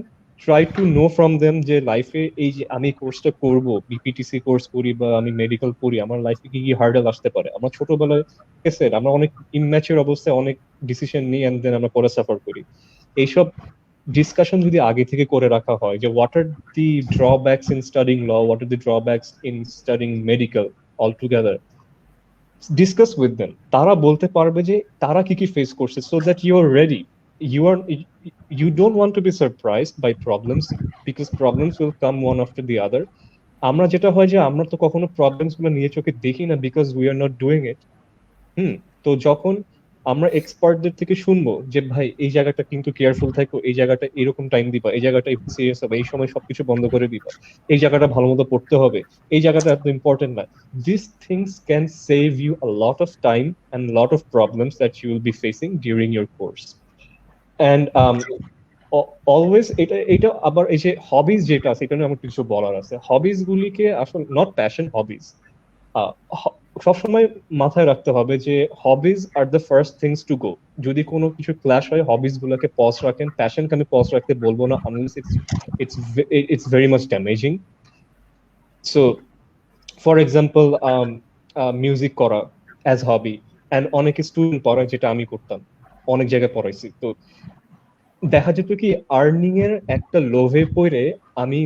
try to know from them যে লাইফে এই যে আমি কোর্সটা করব, BPTC course করি বা আমি মেডিকেল পড়ি, আমার লাইফে কি কি হার্ডেল আসতে পারে। আমরা ছোটবেলায় গেছে আমরা অনেক ইম্যাচিউর অবস্থায় অনেক ডিসিশন নিই এন্ড দেন আমরা পরে সাফার করি। এইসব ডিসকাশন যদি আগে থেকে করে রাখা হয় যে what are the drawbacks in studying law, what are the drawbacks in studying medical all together, discuss with them. তারা বলতে পারবে যে তারা কি কি ফেস করছে, so that you are ready. You don't want to be surprised by problems because problems will come one after the other. আমরা যেটা হয় যে আমরা তো কখনো প্রবলেমস গুলো নিয়ে চোখে দেখি না because we are not doing it. তো যখন আমরা এক্সপার্টদের থেকে শুনবো যে ভাই এই জায়গাটা কিন্তু কেয়ারফুল থাকো, এই জায়গাটা এরকম টাইম দিবা, এই জায়গাটা একটু সিরিয়াস হবে, এই সময় সবকিছু বন্ধ করে দিবা, এই জায়গাটা ভালো মতো পড়তে হবে, এই জায়গাটা এত ইম্পর্টেন্ট না। This things can save you a lot of time and lot of problems that you will be facing during your course. And always এটা আবার এই যে হবিজ যেটা আছে, এটা নিয়ে আমার কিছু বলার আছে। হবিজ গুলিকে আসলে নট প্যাশন, হবিজ সবসময় মাথায় রাখতে হবে যে hobbies are the first things to go. যদি কোনো কিছু ক্ল্যাশ হয় হবিজ গুলোকে পজ রাখেন, প্যাশনকে আমি পজ রাখতে বলবো না, unless it's very much damaging. So for example music করা অ্যাজ হবি, অ্যান্ড অনেকে স্টুডেন্ট পড়ায়, যেটা আমি করতাম, অনেক জায়গায় পড়াইছি। তো দেখা যেত কি আর্নিং এর একটা লোভে পড়ে আমি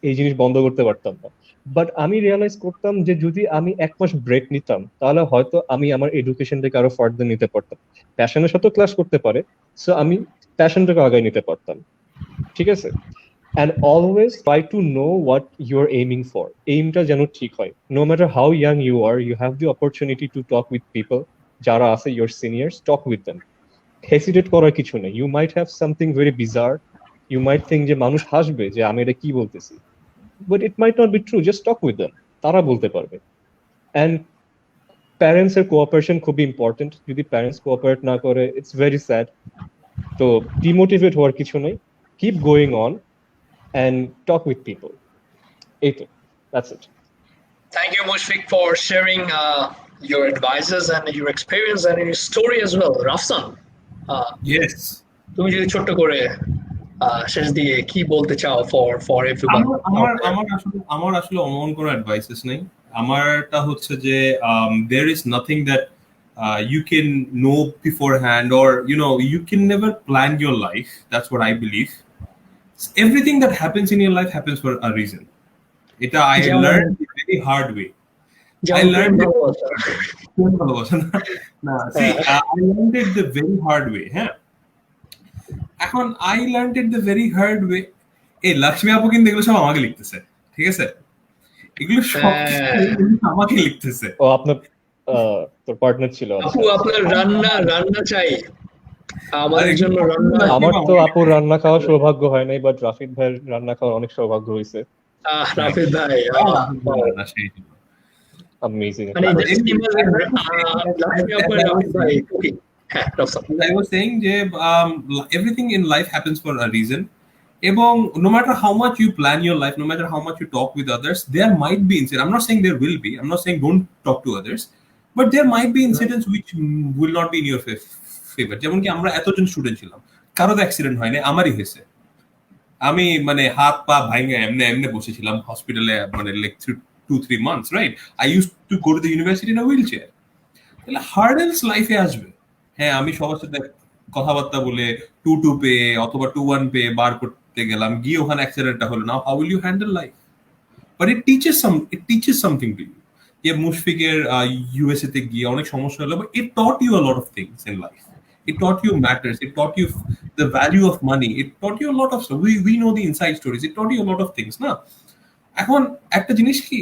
এই জিনিস বন্ধ করতে পারতাম না। বাট আমি রিয়েলাইজ করতাম যে যদি আমি 1 মাস ব্রেক নিতাম তাহলে হয়তো আমি আমার এডুকেশনটাকে আরো ফার্দার নিতে পারতাম। প্যাশনের সাথে ক্লাস করতে পারে, সো আমি প্যাশনটাকে আগায় নিতে পারতাম, ঠিক আছে। And always try to know what you are aiming for. এইমটা যেন ঠিক হয়। No matter how young you are, you have the opportunity to talk with people যারা আছে your seniors, talk with them. Hesitate করার কিছু নেই। You might have something very bizarre, you might think যে মানুষ হাসবে যে আমি এটা কি বলতেছি, but it might not be true, just talk with them, তারা বলতে পারবে। অ্যান্ড প্যারেন্টস এর কোঅপারেশন খুবই ইম্পর্টেন্ট। যদি প্যারেন্টস কোঅপারেট না করে ইটস ভেরি স্যাড। তো ডিমোটিভেট হওয়ার কিছু নেই, keep going on and talk with people. এই তো, that's it. Thank you, Mushfiq, for sharing your advices and your experience and your story as well. Rafsan, Yes. তুমি যদি ছোট্ট করে শেষ দিয়ে কি বলতে চাও for everyone? আমার আসলে অমন কোনো অ্যাডভাইসেস নেই। আমারটা হচ্ছে যে there is nothing that you can know beforehand, or you can never plan your life. That's what I believe. Everything that happens in your life happens for a reason. It I learned the very hard way. I learned it I learned it the very hard way. হ্যাঁ, এখন I learned it the very hard way. এই লক্ষ্মী আপু কিন্তু এগুলো সব আমাকে লিখতেছে, ঠিক আছে? এগুলো সব আমাকে লিখতেছে। ও আপনার তোর পার্টনার ছিল? আপু আপনার রান্না চাই আমাদের জন্য। রান্না আমার তো আপুর রান্না খাওয়ার সৌভাগ্য হয় নাই, বাট রাফিদ ভাইয়ের রান্না খাওয়ার অনেক সৌভাগ্য হয়েছে। রাফিদ ভাই amazing. মানে লক্ষ্মী আপু রাফিদ ভাই। ওকে, হ্যাঁ রফসান, I was saying যে everything in life happens for a reason. এবং no matter how much you plan your life, no matter how much you talk with others, there might be incidents. I'm not saying there will be. I'm not saying don't talk to others, but there might be incidents which will not be in your favor. যেমন কি আমরা এতজন student ছিলাম, কারো তো accident হয়নি, আমারই হয়েছে। আমি মানে হাত পা ভাঙে এমনি বসেছিলাম হসপিটালে, মানে like 2-3 months, right? I used to go to the university in a wheelchair. তাহলে হার্ডেলস লাইফে আসবে। হ্যাঁ, আমি সবার সাথে কথাবার্তা বলে 2-2 পেয়ে অথবা 2-1 পেয়ে বার করতে গেলাম, গিয়ে ওখানে অ্যাক্সিডেন্টটা হলো। Now how will you handle life? But it teaches something to you. যে মুশফিকের ইউএসএ তে গিয়ে অনেক সমস্যা হলো, but it taught you a lot of things in life. It taught you matters. It taught you the value of money. It taught you a lot of stuff. We know the inside stories. It taught you a lot of things. না, এখন একটা জিনিস কি,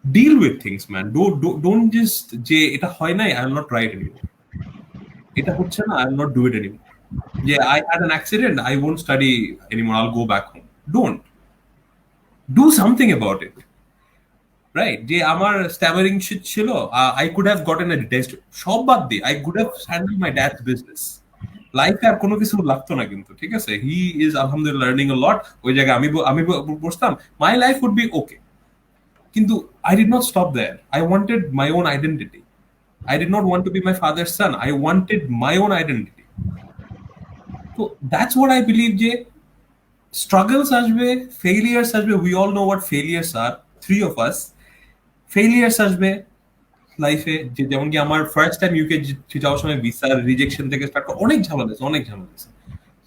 deal with things, man. Don't just যে এটা হয় নাই, I will not try it anymore. এটা হচ্ছে না, I will not do it anymore. Yeah, I had an accident, I won't study anymore, I'll go back home. Don't. Do something about it. Right? যে আমার stammering shit ছিল, I could have gotten a test. সব বাদ দিয়ে I could have handled my dad's business. লাইফে আর কোনো কিছু লাগতো না কিন্তু, ঠিক আছে? He is alhamdulillah learning a lot. ওই জায়গায় আমি বসতাম, my life would be okay. কিন্তু I did not stop there. I wanted my own identity. I did not want to be my father's son. I wanted my own identity. So that's what I believe যে struggles আসবে, failures আসবে. We all know what failures are. 3 of us. Failures আসবে লাইফে। যেমন কি আমার first time UK যাওয়ার সময় ভিসার রিজেকশন থেকে স্টার্ট করে অনেক ঝামেলা আছে।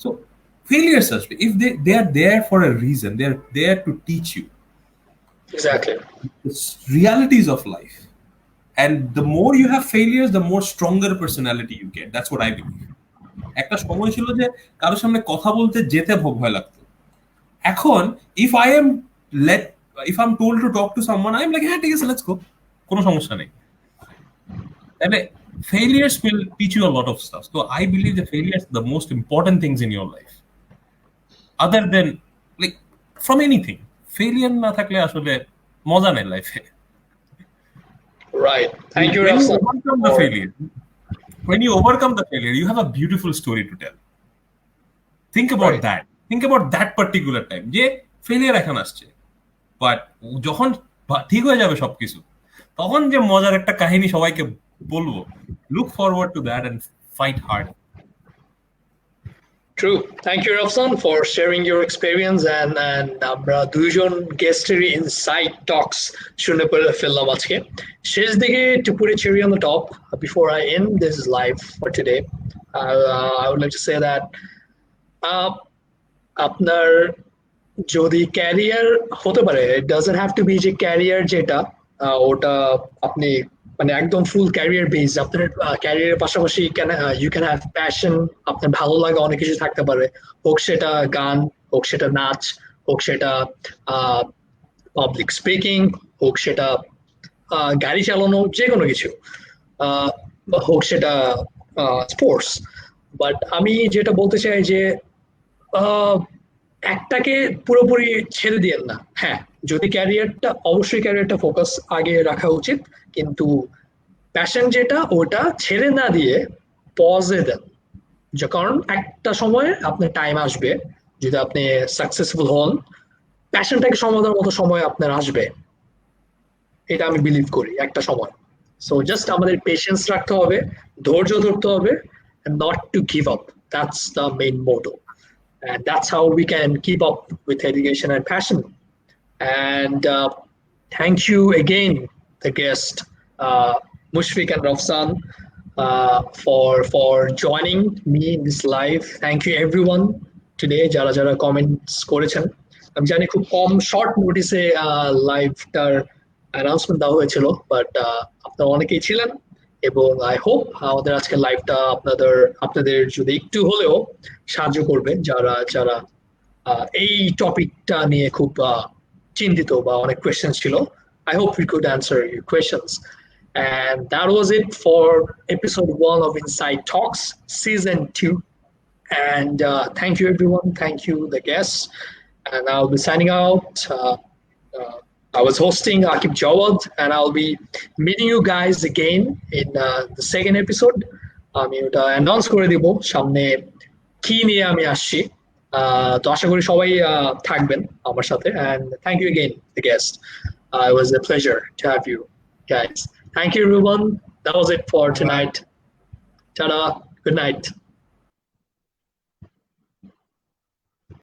সো failures আসবে। If they are there for a reason, they are there to teach you exactly the realities of life. And the more you have failures, the more stronger personality you get. That's what I believe. একটা সময় ছিল যে কারোর সামনে কথা বলতে যেতে ভয় লাগতো। এখন if I'm told to talk to someone, I'm like, হ্যাঁ ঠিক আছে, let's go, কোনো সমস্যা নেই। তাহলে failures will teach you a lot of stuff. So I believe the failures are the most important things in your life. Other than like from anything. Failure না থাকলে আসলে মজা নেই লাইফে। Right. Thank you, When you Rafsan. overcome the failure, you have a beautiful story to tell. Think about Right. that. Think about that particular time. যে failure এখন আসছে। But যখন ঠিক হয়ে যাবে সবকিছু, তখন যে মজার একটা কাহিনী সবাইকে বলবো, look forward to that and fight hard. True. Thank you, Rafsan, for sharing your experience and আমরা দুইজন গেস্টের ইনসাইট টক্স শুনে ফেললাম আজকে। শেষ দিকে to put a cherry on the top before I end this live for today, I would like to say that আপনার যদি career হতে পারে, it doesn't have to be যে ক্যারিয়ার যেটা ওটা আপনি মানে একদম ফুল ক্যারিয়ার বেস, আপনার ক্যারিয়ারের পাশাপাশি ইউ ক্যান হ্যাভ প্যাশন, আপনার ভালো লাগা অনেক কিছু থাকতে পারে, হোক সেটা গান, হোক সেটা নাচ, হোক সেটা পাবলিক স্পিকিং, হোক সেটা গাড়ি চালানো, যে কোনো কিছু, হোক সেটা স্পোর্টস। বাট আমি যেটা বলতে চাই যে একটাকে পুরোপুরি ছেড়ে দিয়েন না। হ্যাঁ, যদি অবশ্যই ক্যারিয়ারটা ফোকাস আগে রাখা উচিত, কিন্তু প্যাশন যেটা ওটা ছেড়ে না দিয়ে পজে দেন। কারণ একটা সময় আপনার টাইম আসবে, যদি আপনি সাকসেসফুল হন, প্যাশনটাকে সমাধানের মতো সময় আপনার আসবে, এটা আমি বিলিভ করি একটা সময়। সো জাস্ট আমাদের পেশেন্স রাখতে হবে, ধৈর্য ধরতে হবে, not to give up. That's the main motto. And that's how we can keep up with education and passion. And thank you again, the guest, Mushfiq and Rafsan, for joining me in this live. Thank you everyone today, যারা যারা comments করেছেন। আমি জানি খুব কম short নোটিসে লাইভটার announcement দেওয়া হয়েছিল, but আপনারা অনেকেই ছিলেন এবং আই হোপ আমাদের আজকের লাইভটা আপনাদের যদি একটু হলেও সাহায্য করবে, যারা যারা এই টপিকটা নিয়ে খুব চিন্তিত বা অনেক কোয়েশ্চেন ছিল। I hope we could answer your questions. And that was it for episode 1 of Inside Talks, season 2. And thank you everyone. Thank you the guests. And I'll be signing out. I was hosting Akib Jawad, and I'll be meeting you guys again in the second episode. আমি ওটা announce করে দিব সামনে কি নিয়ে আমি আসছি। তো আশা করি সবাই থাকবেন আমার সাথে। And thank you again, the guest. It was a pleasure to have you guys. Thank you everyone. That was it for tonight. Ta-da. Good night.